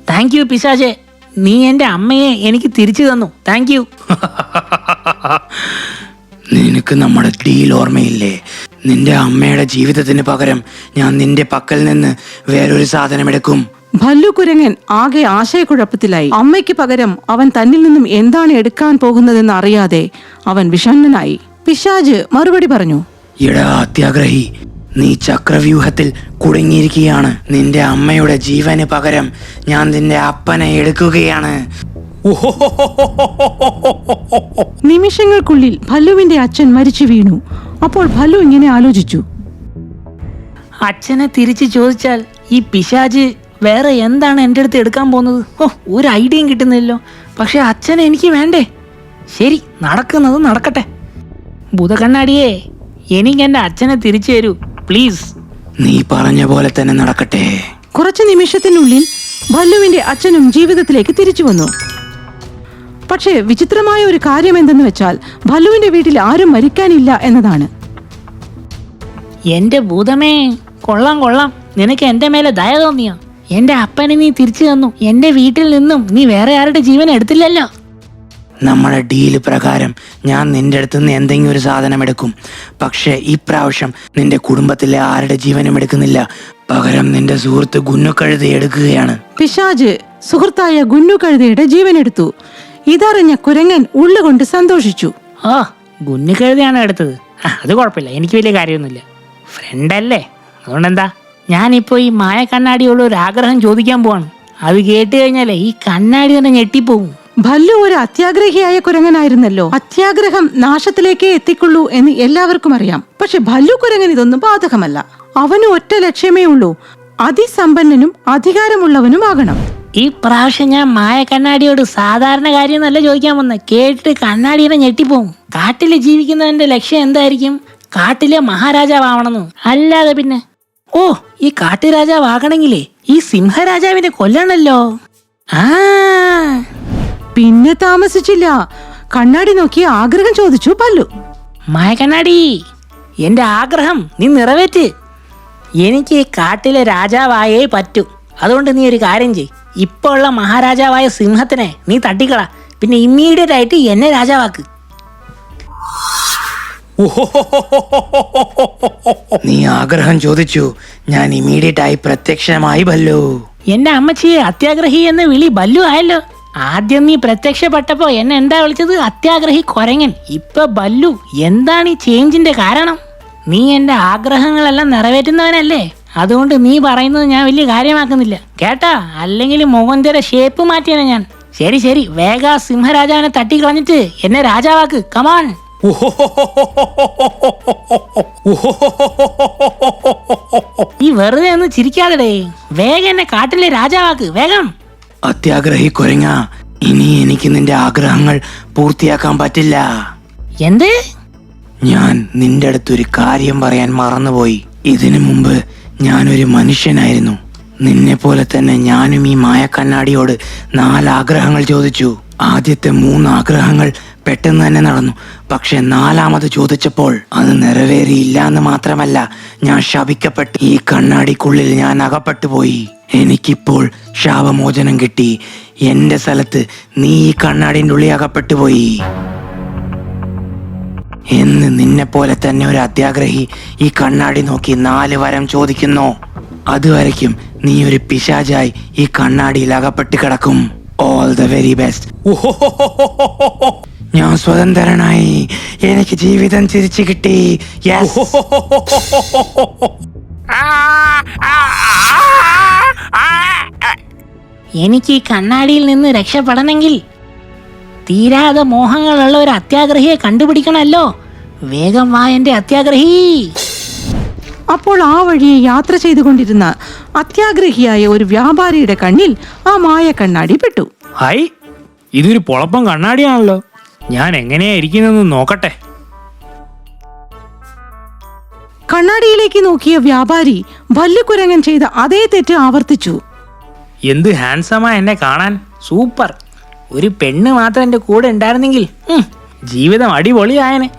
താങ്ക് യു പിശാചേ, നീ എന്റെ അമ്മയെ എനിക്ക് തിരിച്ചു തന്നു. Thank you. നിനക്ക് നമ്മുടെ ഡീൽ ഓർമ്മയില്ലേ? നിന്റെ അമ്മയുടെ ജീവിതത്തിന് പകരം ഞാൻ നിന്റെ പക്കൽ നിന്ന് വേറൊരു സാധനം എടുക്കും. ഭല്ലുക്കുരങ്ങൻ ആകെ ആശയക്കുഴപ്പത്തിലായി. അമ്മയ്ക്ക് പകരം അവൻ തന്നിൽ നിന്നും എന്താണ് എടുക്കാൻ പോകുന്നതെന്ന് അറിയാതെ അവൻ വിഷണ്ണനായി. പിശാച് മറുപടി പറഞ്ഞു. എടാ അത്യാഗ്രഹി, നീ ചക്രവ്യൂഹത്തിൽ കുടുങ്ങിയിരിക്കുകയാണ്. നിന്റെ അമ്മയുടെ ജീവന് പകരം ഞാൻ നിന്റെ അപ്പനെ എടുക്കുകയാണ്. നിമിഷങ്ങൾക്കുള്ളിൽ ഭല്ലുവിന്റെ അച്ഛൻ മരിച്ചു വീണു. അപ്പോൾ ഭല്ലു ഇങ്ങനെ ആലോചിച്ചു. അച്ഛനെ തിരിച്ചു ചോദിച്ചാൽ ഈ പിശാച് വേറെ എന്താണ് എൻ്റെ അടുത്ത് എടുക്കാൻ പോകുന്നത്? ഒരു ഐഡിയയും കിട്ടുന്നില്ലല്ലോ. പക്ഷെ അച്ഛനെ എനിക്ക് വേണ്ടേ? ശരി, നടക്കുന്നത് നടക്കട്ടെ. ഭൂതകണ്ണാടിയേ, എനിക്ക് എൻ്റെ അച്ഛനെ തിരിച്ചു തരൂ പ്ലീസ്. നീ പറഞ്ഞ പോലെ തന്നെ നടക്കട്ടെ. കുറച്ചു നിമിഷത്തിനുള്ളിൽ ഭല്ലുവിന്റെ അച്ഛനും ജീവിതത്തിലേക്ക് തിരിച്ചു വന്നു. പക്ഷേ വിചിത്രമായ ഒരു കാര്യം എന്തെന്ന് വെച്ചാൽ ഭല്ലുവിന്റെ വീട്ടിൽ ആരും മരിക്കാനില്ല എന്നതാണ്. എന്റെ ഭൂതമേ, കൊള്ളാം കൊള്ളാം, നിനക്ക് എന്റെ മേലെ ദയ തോന്നിയോ? എന്റെ അപ്പനെ നീ തിരിച്ചു തന്നു. എന്റെ വീട്ടിൽ നിന്നും നീ വേറെ ആരുടെ ജീവൻ എടുത്തില്ലല്ലോ. നമ്മുടെ ഡീല് പ്രകാരം ഞാൻ നിന്റെ അടുത്ത് നിന്ന് എന്തെങ്കിലും ഒരു സാധനം എടുക്കും. പക്ഷെ ഇപ്രാവശ്യം നിന്റെ കുടുംബത്തിലെ ആരുടെ ജീവനും എടുക്കുന്നില്ല. പകരം നിന്റെ സുഹൃത്ത് ഗുന്നുകഴുത എടുക്കുകയാണ്. പിശാച് സുഹൃത്തായ ഗുന്നുകഴുതയുടെ ജീവൻ എടുത്തു. ഇതറിഞ്ഞ കുരങ്ങൻ ഉള്ളുകൊണ്ട് സന്തോഷിച്ചു. ഗുന്നുകഴുതയാണ് എടുത്തത്. അത് കുഴപ്പമില്ല, എനിക്ക് വലിയ കാര്യമൊന്നുമില്ല. ഫ്രണ്ടല്ലേ, അതുകൊണ്ടെന്താ. ഞാനിപ്പോ ഈ മായ കണ്ണാടിയുള്ള ഒരു ആഗ്രഹം ചോദിക്കാൻ പോവാണ്. അത് കേട്ട് കഴിഞ്ഞാലേ ഈ കണ്ണാടി തന്നെ ഞെട്ടിപ്പോവും. ഭല്ലു ഒരു അത്യാഗ്രഹിയായ കുരങ്ങനായിരുന്നല്ലോ. അത്യാഗ്രഹം നാശത്തിലേക്കേ എത്തിക്കുള്ളൂ എന്ന് എല്ലാവർക്കും അറിയാം. പക്ഷെ ഭല്ലു കുരങ്ങൻ ഇതൊന്നും ബാധകമല്ല. അവന് ഒറ്റ ലക്ഷ്യമേ ഉള്ളൂ, അതിസമ്പന്നനും അധികാരമുള്ളവനുമാകണം. ഈ പ്രാവശ്യം ഞാൻ മായ കണ്ണാടിയോട് സാധാരണ കാര്യം നല്ല ചോദിക്കാൻ വന്ന. കേട്ട് കണ്ണാടിയെ ഞെട്ടിപ്പോവും. കാട്ടില് ജീവിക്കുന്നതിന്റെ ലക്ഷ്യം എന്തായിരിക്കും? കാട്ടിലെ മഹാരാജാവാവണമെന്ന്. അല്ലാതെ പിന്നെ ഈ കാട്ടുരാജാവാകണമെങ്കിലേ ഈ സിംഹരാജാവിനെ കൊല്ലണല്ലോ. പിന്നെ താമസിച്ചില്ല. കണ്ണാടി നോക്കി ആഗ്രഹം ചോദിച്ചു ഭല്ലു. മായ കണ്ണാടി, എന്റെ ആഗ്രഹം നീ നിറവേറ്റ്. എനിക്ക് കാട്ടിലെ രാജാവായേ പറ്റൂ. അതുകൊണ്ട് നീ ഒരു കാര്യം ചെയ്. ഇപ്പൊ ഉള്ള മഹാരാജാവായ സിംഹത്തിനെ നീ തട്ടിക്കള. പിന്നെ ഇമ്മീഡിയറ്റ് ആയിട്ട് എന്നെ രാജാവാക്ക്. നീ ആഗ്രഹം ചോദിച്ചു, ഞാൻ ഇമീഡിയറ്റ് ആയി പ്രത്യക്ഷമായി ബല്ലു. എന്റെ അമ്മച്ചിയെ അത്യാഗ്രഹി എന്ന് വിളി ബല്ലു ആയല്ലോ. ആദ്യം നീ പ്രത്യക്ഷപ്പെട്ടപ്പോ എന്നെ എന്താ വിളിച്ചത്? അത്യാഗ്രഹി കൊരങ്ങൻ. ഇപ്പൊ ബല്ലു. എന്താണ് ഈ ചേഞ്ചിന്റെ കാരണം? നീ എന്റെ ആഗ്രഹങ്ങളെല്ലാം നിറവേറ്റുന്നവനല്ലേ, അതുകൊണ്ട് നീ പറയുന്നത് ഞാൻ വലിയ കാര്യമാക്കുന്നില്ല കേട്ടാ. അല്ലെങ്കിൽ മോഹൻതയുടെ ഷേപ്പ് മാറ്റിയാണ് ഞാൻ. ശരി ശരി, വേഗ സിംഹരാജാവിനെ തട്ടിക്കളഞ്ഞിട്ട് എന്നെ രാജാവാക്ക്. കമാൺ. ഈ വെറുതെ ഒന്ന് ചിരിക്കാതെ, വേഗം എന്നെ കാട്ടിലെ രാജാവാക്ക്, വേഗം. അത്യാഗ്രഹി കുരങ്ങ, ഇനി എനിക്ക് നിന്റെ ആഗ്രഹങ്ങൾ പൂർത്തിയാക്കാൻ പറ്റില്ല. എന്ത്? ഞാൻ നിന്റെ അടുത്തൊരു കാര്യം പറയാൻ മറന്നുപോയി. ഇതിനു മുമ്പ് ഞാനൊരു മനുഷ്യനായിരുന്നു. നിന്നെ പോലെ തന്നെ ഞാനും ഈ മായക്കണ്ണാടിയോട് 4 ആഗ്രഹങ്ങൾ ചോദിച്ചു. ആദ്യത്തെ 3 ആഗ്രഹങ്ങൾ പെട്ടെന്ന് തന്നെ നടന്നു. പക്ഷെ 4ാമത് ചോദിച്ചപ്പോൾ അത് നിറവേറിയില്ല എന്ന് മാത്രമല്ല, ഞാൻ ശപിക്കപ്പെട്ട് ഈ കണ്ണാടിക്കുള്ളിൽ ഞാൻ അകപ്പെട്ടുപോയി. എനിക്കിപ്പോൾ ശാപമോചനം കിട്ടി. എന്റെ സ്ഥലത്ത് നീ ഈ കണ്ണാടിന്റെ ഉള്ളിൽ അകപ്പെട്ടുപോയി എന്ന് നിന്നെ പോലെ തന്നെ ഒരു അത്യാഗ്രഹി ഈ കണ്ണാടി നോക്കി 4 വരം ചോദിക്കുന്നു. അതുവരയ്ക്കും നീ ഒരു പിശാചായി ഈ കണ്ണാടിയിൽ അകപ്പെട്ട് കിടക്കും. All the very best. ഞാൻ സ്വതന്ത്രനായി. എനിക്ക് ജീവിതം തിരിച്ചു കിട്ടി. യെസ്. എനിക്ക് ഈ കണ്ണാടിയിൽ നിന്ന് രക്ഷപ്പെടണമെങ്കിൽ തീരാതെ മോഹങ്ങളുള്ള ഒരു അത്യാഗ്രഹിയെ കണ്ടുപിടിക്കണമല്ലോ. വേഗം വാ എന്റെ അത്യാഗ്രഹി. അപ്പോൾ ആ വഴിയെ യാത്ര ചെയ്തുകൊണ്ടിരുന്ന അത്യാഗ്രഹിയായ ഒരു വ്യാപാരിയുടെ കണ്ണിൽ ആ മായ കണ്ണാടി പെട്ടു. ഹായ്, ഇതൊരു പൊളപ്പം കണ്ണാടിയാണല്ലോ. ഞാൻ എങ്ങനെയാ ഇരിക്കുന്നെന്ന് നോക്കട്ടെ. കണ്ണാടിയിലേക്ക് നോക്കിയ വ്യാപാരി ഭല്ലുകുരങ്ങൻ ചെയ്ത അതേ തെറ്റ് ആവർത്തിച്ചു. എന്ത് ഹാൻസമാ എന്നെ കാണാൻ. സൂപ്പർ. ഒരു പെണ്ണ് മാത്രം എന്റെ കൂടെ ഉണ്ടായിരുന്നെങ്കിൽ ജീവിതം അടിപൊളിയായനെ.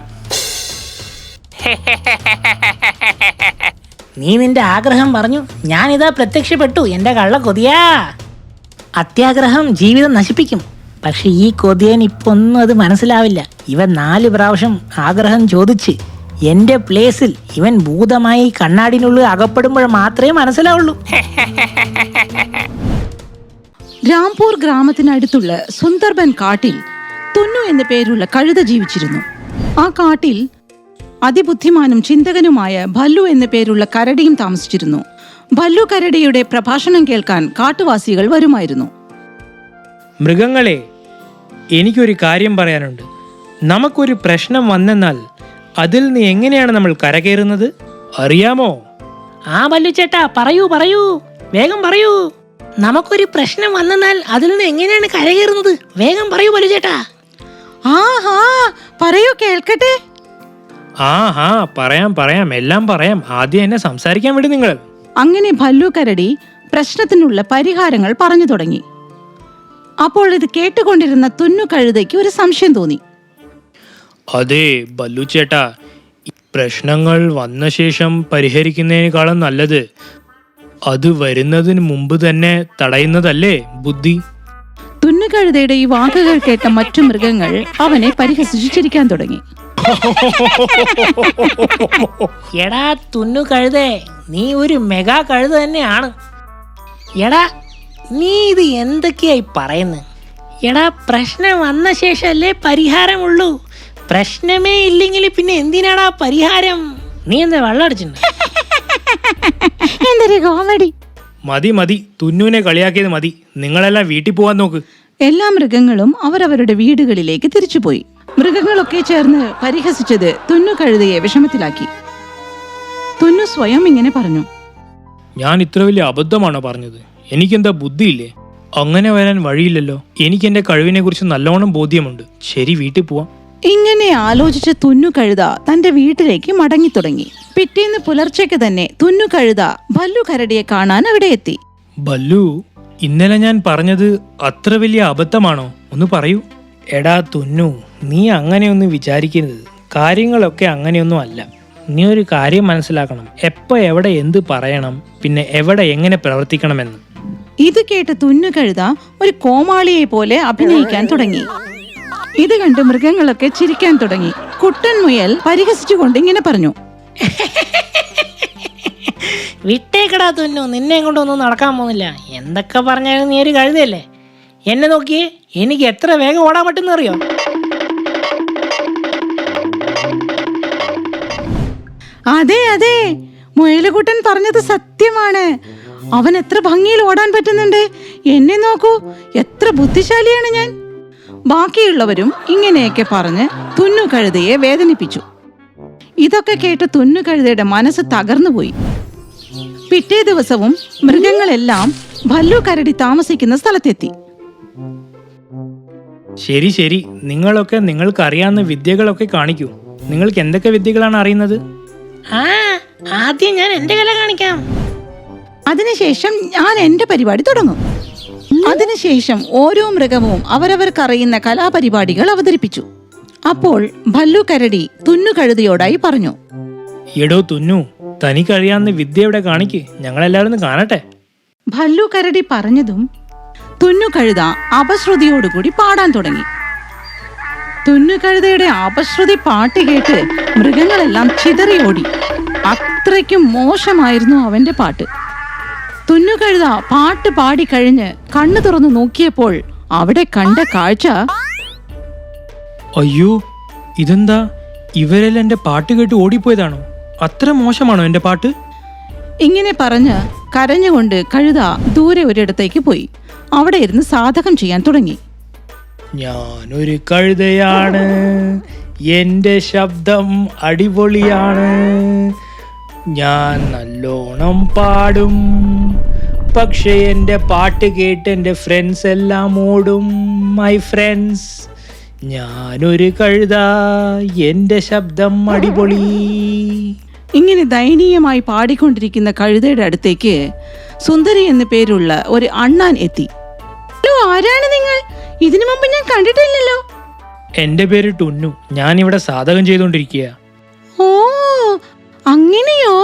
നീ നിന്റെ ആഗ്രഹം പറഞ്ഞു, ഞാനിതാ പ്രത്യക്ഷപ്പെട്ടു. എന്റെ കള്ള കൊതിയാ. അത്യാഗ്രഹം ജീവിതം നശിപ്പിക്കും. പക്ഷെ ഈ കൊതിയൻ ഇപ്പൊന്നും അത് മനസ്സിലാവില്ല. ഇവൻ 4 പ്രാവശ്യം ആഗ്രഹം ചോദിച്ച് എന്റെ പ്ലേസിൽ ഇവൻ ഭൂതമായി കണ്ണാടിനുള്ളിൽ അകപ്പെടുമ്പോൾ മാത്രമേ മനസ്സിലാവുള്ളൂ. രാംപൂർ ഗ്രാമത്തിനടുത്തുള്ള സുന്ദർബൻ കാട്ടിൽ തുന്നു എന്നു പേരുള്ള കഴുത ജീവിച്ചിരുന്നു. ആ കാട്ടിൽ അതിബുദ്ധിമാനും ചിന്തകനുമായ ഭല്ലു എന്നു പേരുള്ള കരടിയും താമസിച്ചിരുന്നു. ഭല്ലു കരടിയുടെ പ്രഭാഷണം കേൾക്കാൻ കാട്ടുവാസികൾ വരുമായിരുന്നു. മൃഗങ്ങളെ, എനിക്കൊരു കാര്യം പറയാനുണ്ട്. നമുക്കൊരു പ്രശ്നം വന്നെന്നാൽ അതിൽ നിന്ന് എങ്ങനെയാണ് നമ്മൾ കരകയറുന്നത് അറിയാമോ? ആ ഭല്ലു ചേട്ടാ, പറയൂ പറയൂ, വേഗം പറയൂ. നമുക്കൊരു പ്രശ്നം വന്നാൽ അതിൽ നിന്ന് എങ്ങനെയാണ് കരകയറുന്നത്? വേഗം പറയൂ ഭല്ലു ചേട്ടാ. ആഹാ, പറയൂ കേൾക്കട്ടെ. പറയാം, എല്ലാം പറയാം. ആദ്യം എന്നെ സംസാരിക്കാൻ വേണ്ടി നിങ്ങൾ. അങ്ങനെ ഭല്ലു കരടി പ്രശ്നത്തിനുള്ള പരിഹാരങ്ങൾ പറഞ്ഞു തുടങ്ങി. അപ്പോൾ ഇത് കേട്ടുകൊണ്ടിരുന്ന തുന്നു കഴുതയ്ക്ക് ഒരു സംശയം തോന്നി. അതെ ബല്ലു ചേട്ടാ, പ്രശ്നങ്ങൾ വന്ന ശേഷം പരിഹരിക്കുന്നതിനേക്കാളും നല്ലത് അത് വരുന്നതിന് മുമ്പ് തന്നെ തടയുന്നതല്ലേ ബുദ്ധി. തുന്നുകഴുതയുടെ ഈ വാക്കുകൾ കേട്ട മറ്റു മൃഗങ്ങൾ അവനെ പരിഹസിച്ചു ചിരിക്കാൻ തുടങ്ങി. എടാ തുന്നു കഴുതേ, നീ ഒരു മെഗാ കഴുത തന്നെയാണ്. എടാ നീ ഇത് എന്തൊക്കെയായി പറയുന്നത്? എടാ പ്രശ്നം വന്ന ശേഷമല്ലേ പരിഹാരമുള്ളൂ. പ്രശ്നമേ ഇല്ലെങ്കിൽ പിന്നെ എന്തിനാടാ പരിഹാരം? നീ എന്താ വെള്ളം അടിച്ചിട്ടുണ്ട്? എന്തൊരു കോമഡി. മതി, തുന്നുവിനെ കളിയാക്കിയത് മതി. നിങ്ങളെല്ലാം വീട്ടിൽ പോവാൻ നോക്ക്. എല്ലാ മൃഗങ്ങളും അവരവരുടെ വീടുകളിലേക്ക് തിരിച്ചുപോയി. മൃഗങ്ങളൊക്കെ ചേർന്ന് പരിഹസിച്ചത് തുന്നു കഴുതയെ വിഷമത്തിലാക്കി. തുന്നു സ്വയം ഇങ്ങനെ പറഞ്ഞു, ഞാൻ ഇത്ര വലിയ അബദ്ധമാണോ പറഞ്ഞത്? എനിക്കെന്താ ബുദ്ധിയില്ലേ? അങ്ങനെ വരാൻ വഴിയില്ലല്ലോ. എനിക്ക് എന്റെ കഴിവിനെ കുറിച്ച് നല്ലോണം ബോധ്യമുണ്ട്. ശരി, വീട്ടിൽ പോവാം. ഇങ്ങനെ ആലോചിച്ച തുന്നു കഴുത തന്റെ വീട്ടിലേക്ക് മടങ്ങി തുടങ്ങി. പിറ്റേന്ന് പുലർച്ചയ്ക്ക് തന്നെ തുന്നു കഴുത ഭല്ലു കരടിയെ കാണാൻ അവിടെ എത്തി. ബല്ലു, ഇന്നലെ ഞാൻ പറഞ്ഞത് അത്ര വലിയ അബദ്ധമാണോ? ഒന്ന് പറയൂ. എടാ തുന്നു, നീ അങ്ങനെയൊന്നും വിചാരിക്കരുത്. കാര്യങ്ങളൊക്കെ അങ്ങനെയൊന്നും അല്ല. നീ ഒരു കാര്യം മനസ്സിലാക്കണം. എപ്പോ എവിടെ എന്ത് പറയണം, പിന്നെ എവിടെ എങ്ങനെ പ്രവർത്തിക്കണമെന്ന്. ഇത് കേട്ട് തുന്നു കഴുത ഒരു കോമാളിയെ പോലെ അഭിനയിക്കാൻ തുടങ്ങി. ഇത് കണ്ട് മൃഗങ്ങളൊക്കെ ചിരിക്കാൻ തുടങ്ങി. കുട്ടൻ മുയൽ പരിഹസിച്ചുകൊണ്ട് ഇങ്ങനെ പറഞ്ഞു: വിട്ടേക്കടാ തുന്നു, നിന്നെ കൊണ്ടൊന്നും നടക്കാൻ പോകുന്നില്ല. എന്തൊക്കെ പറഞ്ഞാലും നീ ഒരു കഴുതയല്ലേ. എന്നെ നോക്കിയേ, എനിക്ക് എത്ര വേഗം ഓടാൻ പറ്റുന്ന അറിയോ? അതെ അതെ, മുയലുകുട്ടൻ പറഞ്ഞത് സത്യമാണ്. അവൻ എത്ര ഭംഗിയിൽ ഓടാൻ പറ്റുന്നുണ്ട്. എന്നെ നോക്കൂ, എത്ര ബുദ്ധിശാലിയാണ് ഞാൻ. ബാക്കിയുള്ളവരും ഇങ്ങനെയൊക്കെ പറഞ്ഞ് തുന്നു കഴുതയെ വേദനിപ്പിച്ചു. ഇതൊക്കെ കേട്ട് തുന്നു കഴുതയുടെ മനസ്സ് തകർന്നുപോയി. പിറ്റേ ദിവസവും മൃഗങ്ങളെല്ലാം ഭല്ലു കരടി താമസിക്കുന്ന സ്ഥലത്തെത്തി. ശരി ശരി, നിങ്ങളൊക്കെ നിങ്ങൾക്ക് അറിയാവുന്ന വിദ്യകളൊക്കെ കാണിക്കൂ. നിങ്ങൾക്ക് എന്തൊക്കെ വിദ്യകളാണ് അറിയുന്നത്? ആദ്യം ഞാൻ എന്റെ കല കാണിക്കാം. അതിനുശേഷം ഞാൻ എന്റെ പരിപാടി തുടങ്ങും. അതിനുശേഷം ഓരോ മൃഗവും അവരവർക്കറിയുന്ന കലാപരിപാടികൾ അവതരിപ്പിച്ചു. അപ്പോൾ ഭല്ലു കരടി തുന്നു കഴുതയോടായി പറഞ്ഞു: എടോ തുന്നു, തനിക്കറിയാവുന്ന വിദ്യ ഇവിടെ കാണിക്ക്, ഞങ്ങളെല്ലാവരും ഒന്ന് കാണട്ടെ. ഭല്ലു കരടി പറഞ്ഞതും തുന്നു കഴുത അപശ്രുതിയോടുകൂടി പാടാൻ തുടങ്ങി. തുന്നു കഴുതയുടെ അപശ്രുതി പാട്ട് കേട്ട് മൃഗങ്ങളെല്ലാം ചിതറിയോടി. അത്രയ്ക്കും മോശമായിരുന്നു അവന്റെ പാട്ട്. തുന്നു കഴുത പാട്ട് പാടിക്കഴിഞ്ഞ് കണ്ണു തുറന്നു നോക്കിയപ്പോൾ അവിടെ കണ്ട കാഴ്ച: അയ്യോ, ഇതെന്താ? ഇവരെല്ലാം എന്റെ പാട്ട് കേട്ട് ഓടിപ്പോയതാണോ? അത്ര മോശമാണോ എന്റെ പാട്ട്? ഇങ്ങനെ പറഞ്ഞ് കരഞ്ഞുകൊണ്ട് കഴുത ദൂരെ ഒരിടത്തേക്ക് പോയി. അവിടെ ഇരുന്ന് സാധകം ചെയ്യാൻ തുടങ്ങി. ഞാനൊരു കഴുതയാണ്, എന്റെ ശബ്ദം അടിപൊളിയാണ്, ഞാൻ നല്ലോണം പാടും, പക്ഷെ എന്റെ പാട്ട് കേട്ട് എന്റെ ഫ്രണ്ട്സ് എല്ലാം ഓടും. മൈ ഫ്രണ്ട്സ്, ഞാനൊരു കഴുത, എന്റെ ശബ്ദം അടിപൊളി. ഇങ്ങനെ ദയനീയമായി പാടിക്കൊണ്ടിരിക്കുന്ന കഴുതയുടെ അടുത്തേക്ക് സുന്ദരി എന്നു പേരുള്ള ഒരു അണ്ണാൻ എത്തി. ഹലോ, ആരാണ് നിങ്ങൾ? ഇതിനു മുമ്പ് ഞാൻ കണ്ടിട്ടില്ലല്ലോ. എന്റെ പേര് ടുന്നു, ഞാൻ ഇവിടെ സാധകം ചെയ്തുകൊണ്ടിരിക്കുക. ഓ, അങ്ങനെയോ?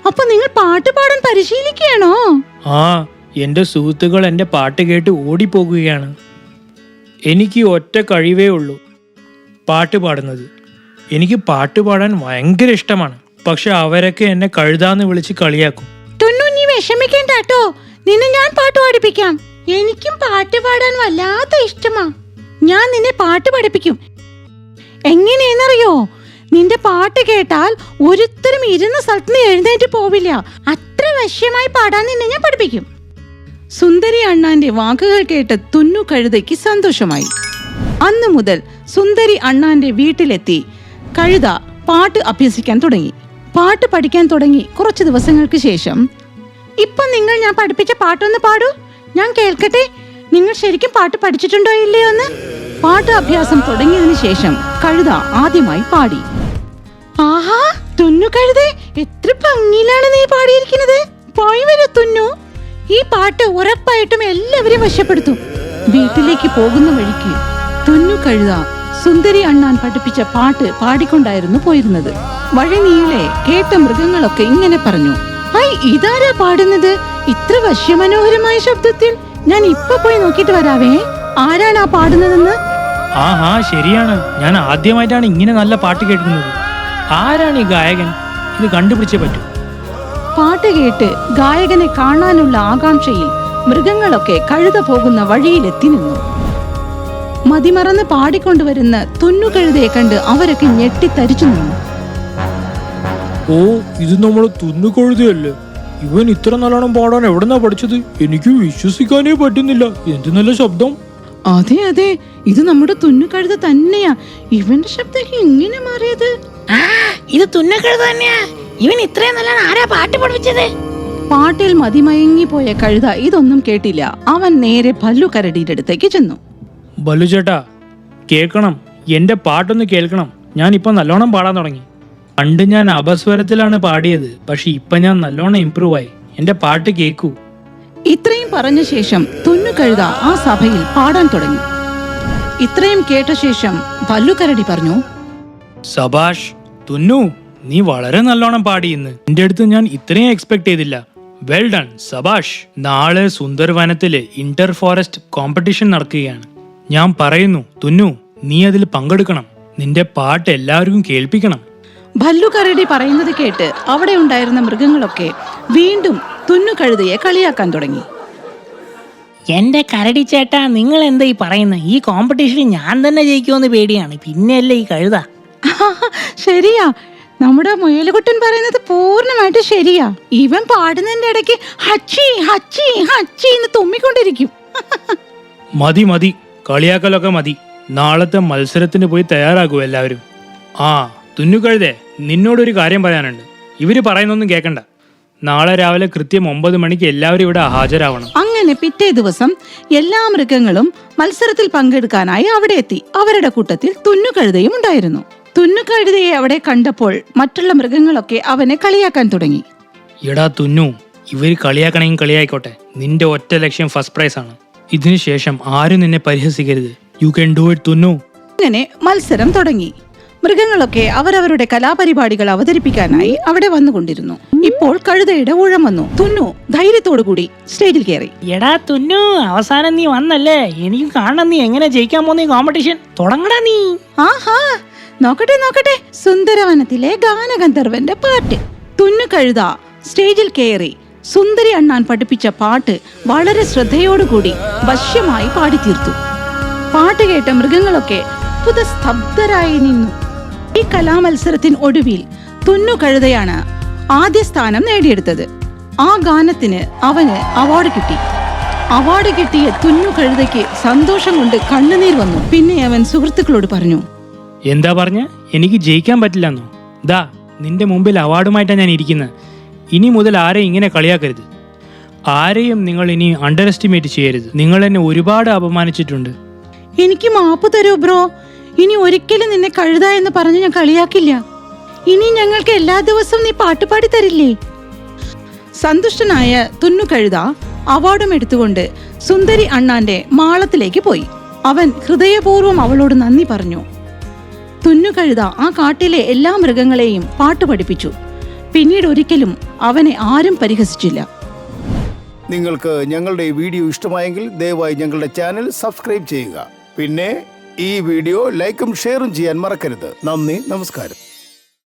അപ്പൊ നിങ്ങൾ പാട്ട് പാടാൻ പരിശീലിക്കുകയാണോ? ആ, എന്റെ സുഹൃത്തുക്കൾ എന്റെ പാട്ട് കേട്ട് ഓടിപ്പോകുകയാണ്. എനിക്ക് ഒറ്റ കഴിവേ ഉള്ളൂ, പാട്ട് പാടുന്നത്. എനിക്ക് പാട്ട് പാടാൻ ഭയങ്കര ഇഷ്ടമാണ്. പക്ഷെ അവരൊക്കെ എന്നെ കഴുതാന്ന് വിളിച്ച് കളിയാക്കും. ടുന്നു, നീ വിഷമിക്കേണ്ട കേട്ടോ, നിന്നെ ഞാൻ പാട്ട് പഠിപ്പിക്കാം. എനിക്കും പാട്ട് പാടാൻ വല്ലാത്ത ഇഷ്ടമാ. ഞാൻ നിന്നെ പാട്ട് പഠിപ്പിക്കും. എങ്ങനെയെന്നറിയോ? നിന്റെ പാട്ട് കേട്ടാൽ ഒരുത്തരും ഇരുന്ന സ്ഥലത്ത് നിന്ന് എഴുന്നേറ്റ് പോവില്ല. അത്ര വശ്യമായി പാടാൻ നിന്നെ ഞാൻ പഠിപ്പിക്കും. സുന്ദരി അണ്ണാന്റെ വാക്കുകൾ കേട്ട് തുന്നു കഴുതയ്ക്ക് സന്തോഷമായി. അന്നു മുതൽ സുന്ദരി അണ്ണാന്റെ വീട്ടിലെത്തി കഴുത പാട്ട് അഭ്യസിക്കാൻ തുടങ്ങി. പാട്ട് പഠിക്കാൻ തുടങ്ങി കുറച്ചു ദിവസങ്ങൾക്ക് ശേഷം, ഇപ്പൊ നിങ്ങൾ ഞാൻ പഠിപ്പിച്ച പാട്ടൊന്ന് പാടൂ, ഞാൻ കേൾക്കട്ടെ. നിങ്ങൾ ശരിക്കും പാട്ട് പഠിച്ചിട്ടുണ്ടോ ഇല്ലയോ എന്ന്. പാട്ട് അഭ്യാസം തുടങ്ങിയതിനു ശേഷം കഴുത ആദ്യമായി പാടി. ആഹാ, തുന്നു കഴുതേ, എത്ര ഭംഗിയിലാണ് നീ പാടിയിരിക്കുന്നത്. പോയി വരൂ തുന്നു, ഈ പാട്ട് ഉറപ്പായിട്ടും എല്ലാവരും വശപ്പെടുത്തും. വീട്ടിലേക്ക് പോകുന്ന വഴിക്ക് തുന്നു കഴുത സുന്ദരി അണ്ണാൻ പഠിപ്പിച്ച പാട്ട് പാടിക്കൊണ്ടായിരുന്നു പോയിരുന്നത്. വഴി നീളെ കേട്ട മൃഗങ്ങളൊക്കെ ഇങ്ങനെ പറഞ്ഞു: ഐ, ഇതാരാ പാടുന്നത് ഇത്ര വശ്യമനോഹരമായ ശബ്ദത്തിൽ? ഞാൻ ഇപ്പൊ പോയി നോക്കിട്ട് വരാവേ, ആരാണ് ആ പാടുന്നതെന്ന്. ആ ശരിയാണ്, ഞാൻ ആദ്യമായിട്ടാണ് ഇങ്ങനെ നല്ല പാട്ട് കേൾക്കുന്നത്. ആരാണ് ഈ ഗായകൻ? ഇത് കണ്ടുപിടിച്ചേ പറ്റൂ. പാട്ട് കേട്ട് ഗായകനെ കാണാനുള്ള ആകാംക്ഷയിൽ മൃഗങ്ങളൊക്കെ കഴുത പോകുന്ന വഴിയിലെത്തി നിന്നു. മതിമറന്ന് പാടിക്കൊണ്ടുവരുന്ന തുന്നു കഴുതയെ കണ്ട് അവരൊക്കെ ഞെട്ടിത്തരിച്ചു നിന്നു. ഓ, ഇത് നമ്മൾ തുന്നുകൊഴുതയല്ലേ? ഇവൻ ഇത്ര നല്ലോണം പാടാൻ എവിടെന്നാ പഠിച്ചത്? എനിക്ക് വിശ്വസിക്കാനേ പറ്റുന്നില്ല. എന്ത് നല്ല ശബ്ദം! അതെ അതെ, ഇത് നമ്മുടെ തുന്നു കഴുത തന്നെയാ. ഇവന്റെ ശബ്ദം ഇങ്ങനെ മാറിയത്. ഇത് തുന്നക്കഴുത തന്നെയാ. ഇവൻ ഇത്രയും നല്ല ആരാ പാട്ട് പഠിപ്പിച്ചത്? പാട്ടിൽ മതിമയങ്ങിപ്പോയ കഴുത ഇതൊന്നും കേട്ടില്ല. അവൻ നേരെ ഭല്ലു കരടിയുടെ അടുത്തേക്ക് ചെന്നു. ബല്ലു ചേട്ടാ, കേൾക്കണം, എന്റെ പാട്ടൊന്ന് കേൾക്കണം. ഞാൻ ഇപ്പൊ നല്ലോണം പാടാൻ തുടങ്ങി. പണ്ട് ഞാൻ അപസ്വരത്തിലാണ് പാടിയത്, പക്ഷെ ഇപ്പൊ ഞാൻ നല്ലോണം ഇംപ്രൂവ് ആയി. എന്റെ പാട്ട് കേൾക്കൂ. ഇത്രയും പറഞ്ഞ ശേഷം തുന്നു കഴുത ആ സഭയിൽ പാടാൻ തുടങ്ങി. ഇത്രയും കേട്ട ശേഷം ഭല്ലു കരടി പറഞ്ഞു: സബാഷ് തുന്നു, നീ വളരെ നല്ലോണം പാടി. ഇന്ന് എന്റെ അടുത്ത് ഞാൻ ഇത്രയും എക്സ്പെക്ട് ചെയ്തില്ല. വെൽ ഡൺ, സബാഷ്. നാളെ സുന്ദർ വനത്തില് ഇന്റർ ഫോറസ്റ്റ് കോമ്പറ്റീഷൻ നടക്കുകയാണ്. ഞാൻ പറയുന്നു തുന്നു, നീ അതിൽ പങ്കെടുക്കണം. നിന്റെ പാട്ട് എല്ലാവർക്കും കേൾപ്പിക്കണം. ഭല്ലു കരടി പറയുന്നത് കേട്ട് അവിടെ ഉണ്ടായിരുന്ന മൃഗങ്ങളൊക്കെ വീണ്ടും തുന്നുകഴുതയെ കളിയാക്കാൻ തുടങ്ങി. എന്റെ കരടി ചേട്ടാ, നിങ്ങൾ എന്താ ഈ പറയുന്നത്? ഈ കോമ്പറ്റീഷനിൽ ഞാൻ തന്നെ ജയിക്കുമെന്ന് പേടിയാണ്. പിന്നെയല്ലേ ഈ കഴുത. ശരിയാ, നമ്മുടെ മുയലുകുട്ടൻ പറയുന്നത് പൂർണ്ണമായിട്ട് ശരിയാ. ഇവൻ പാടുന്നതിന്റെ ഇടയ്ക്ക് ഹച്ചി ഹച്ചി ഹച്ചി എന്ന് തുമ്മിക്കൊണ്ടിരിക്കും. മതി മതി, കളിയാക്കലൊക്കെ മതി. നാളത്തെ മത്സരത്തിന് പോയി തയ്യാറാകൂ എല്ലാവരും. ആ തുന്നുകഴുതേ, നിന്നോടൊരു കാര്യം പറയാനുണ്ട്. ഇവര് പറയുന്നൊന്നും കേൾക്കണ്ട. നാളെ രാവിലെ കൃത്യം 9 മണിക്ക് എല്ലാവരും ഇവിടെ ഹാജരാവണം. അങ്ങനെ പിറ്റേ ദിവസം എല്ലാ മൃഗങ്ങളും മത്സരത്തിൽ പങ്കെടുക്കാനായി അവിടെ എത്തി. അവരുടെ കൂട്ടത്തിൽ തുന്നുകഴുതയും ഉണ്ടായിരുന്നു. തുന്നുകഴുതയെ അവിടെ കണ്ടപ്പോൾ മറ്റുള്ള മൃഗങ്ങളൊക്കെ അവനെ കളിയാക്കാൻ തുടങ്ങി. എടാ തുന്നു, ഇവര് കളിയാക്കണമെങ്കിൽ കളിയായിക്കോട്ടെ. നിന്റെ ഒറ്റ ലക്ഷ്യം ഫസ്റ്റ് പ്രൈസ് ആണ്. ഇതിനുശേഷം ആരും നിന്നെ പരിഹസിക്കരുത്. You can do it Thunnu. അങ്ങനെ മത്സരം തുടങ്ങി. മൃഗങ്ങളൊക്കെ അവരവരുടെ കലാപരിപാടികൾ അവതരിപ്പിക്കാനായി അവിടെ വന്നുകൊണ്ടിരുന്നു. ഇപ്പോൾ കഴുതയുടെ ഊഴം വന്നു. തുന്നു ധൈര്യത്തോടു കൂടി സ്റ്റേജിൽ കയറി. എടാ തുന്നു, അവസാനം നീ വന്നല്ലേ? എനിക്ക് കാണണം നീ എങ്ങനെ ജയിക്കാൻ പോകുന്ന ഈ കോമ്പറ്റീഷൻ. തുടങ്ങടാ നീ. ആഹാ, നോക്കട്ടെ നോക്കട്ടെ, സുന്ദരവനത്തിലെ ഗാനഗന്ധർവന്റെ പാട്ട്. തുന്നു കഴുത സ്റ്റേജിൽ കയറി സുന്ദരി അണ്ണാൻ പഠിപ്പിച്ച പാട്ട് വളരെ ശ്രദ്ധയോടുകൂടി വശ്യമായി പാടിത്തീർത്തു. പാട്ട് കേട്ട മൃഗങ്ങളൊക്കെ സ്തബ്ധരായി നിന്നു. ഈ കലാമത്സരത്തിന് ഒടുവിൽ തുന്നു കഴുതയാണ് ആദ്യ സ്ഥാനം നേടിയെടുത്തത്. ആ ഗാനത്തിന് അവന് അവാർഡ് കിട്ടി. അവാർഡ് കിട്ടിയ തുന്നു കഴുതയ്ക്ക് സന്തോഷം കൊണ്ട് കണ്ണുനീർ വന്നു. പിന്നെ അവൻ സുഹൃത്തുക്കളോട് പറഞ്ഞു, എന്താ പറഞ്ഞ? എനിക്ക് ജയിക്കാൻ പറ്റില്ലെന്നോ? ദാ നിന്റെ മുമ്പിൽ അവാർഡുമായിട്ടാണ് ഞാൻ ഇരിക്കുന്നത്. ഇനി മുതൽ ആരെയും ഇങ്ങനെ കളിയാക്കരുത്. ആരെയും നിങ്ങൾ ഇനി അണ്ടർ എസ്റ്റിമേറ്റ് ചെയ്യരുത്. നിങ്ങൾ എന്നെ ഒരുപാട് അപമാനിച്ചിട്ടുണ്ട്. എനിക്ക് മാപ്പ് തരൂ ബ്രോ. ഇനി ഒരിക്കലും നിന്നെ കഴുത എന്ന് പറഞ്ഞ് ഞാൻ കളിയാക്കില്ല. ഇനി ഞങ്ങൾക്ക് എല്ലാ ദിവസവും നീ പാട്ടുപാടി തരില്ലേ? സന്തുഷ്ടനായ തുന്നു കഴുത അവാർഡും എടുത്തുകൊണ്ട് സുന്ദരി അണ്ണാന്റെ മാളത്തിലേക്ക് പോയി. അവൻ ഹൃദയപൂർവ്വം അവളോട് നന്ദി പറഞ്ഞു. തുന്നു കഴുത ആ കാട്ടിലെ എല്ലാ മൃഗങ്ങളെയും പാട്ട് പഠിപ്പിച്ചു. പിന്നീട് ഒരിക്കലും അവനെ ആരും പരിഹസിച്ചില്ല. നിങ്ങൾക്ക് ഞങ്ങളുടെ ഈ വീഡിയോ ഇഷ്ടമായെങ്കിൽ ദയവായി ഞങ്ങളുടെ ചാനൽ സബ്സ്ക്രൈബ് ചെയ്യുക. പിന്നെ ഈ വീഡിയോ ലൈക്കും ഷെയറും ചെയ്യാൻ മറക്കരുത്. നന്ദി, നമസ്കാരം.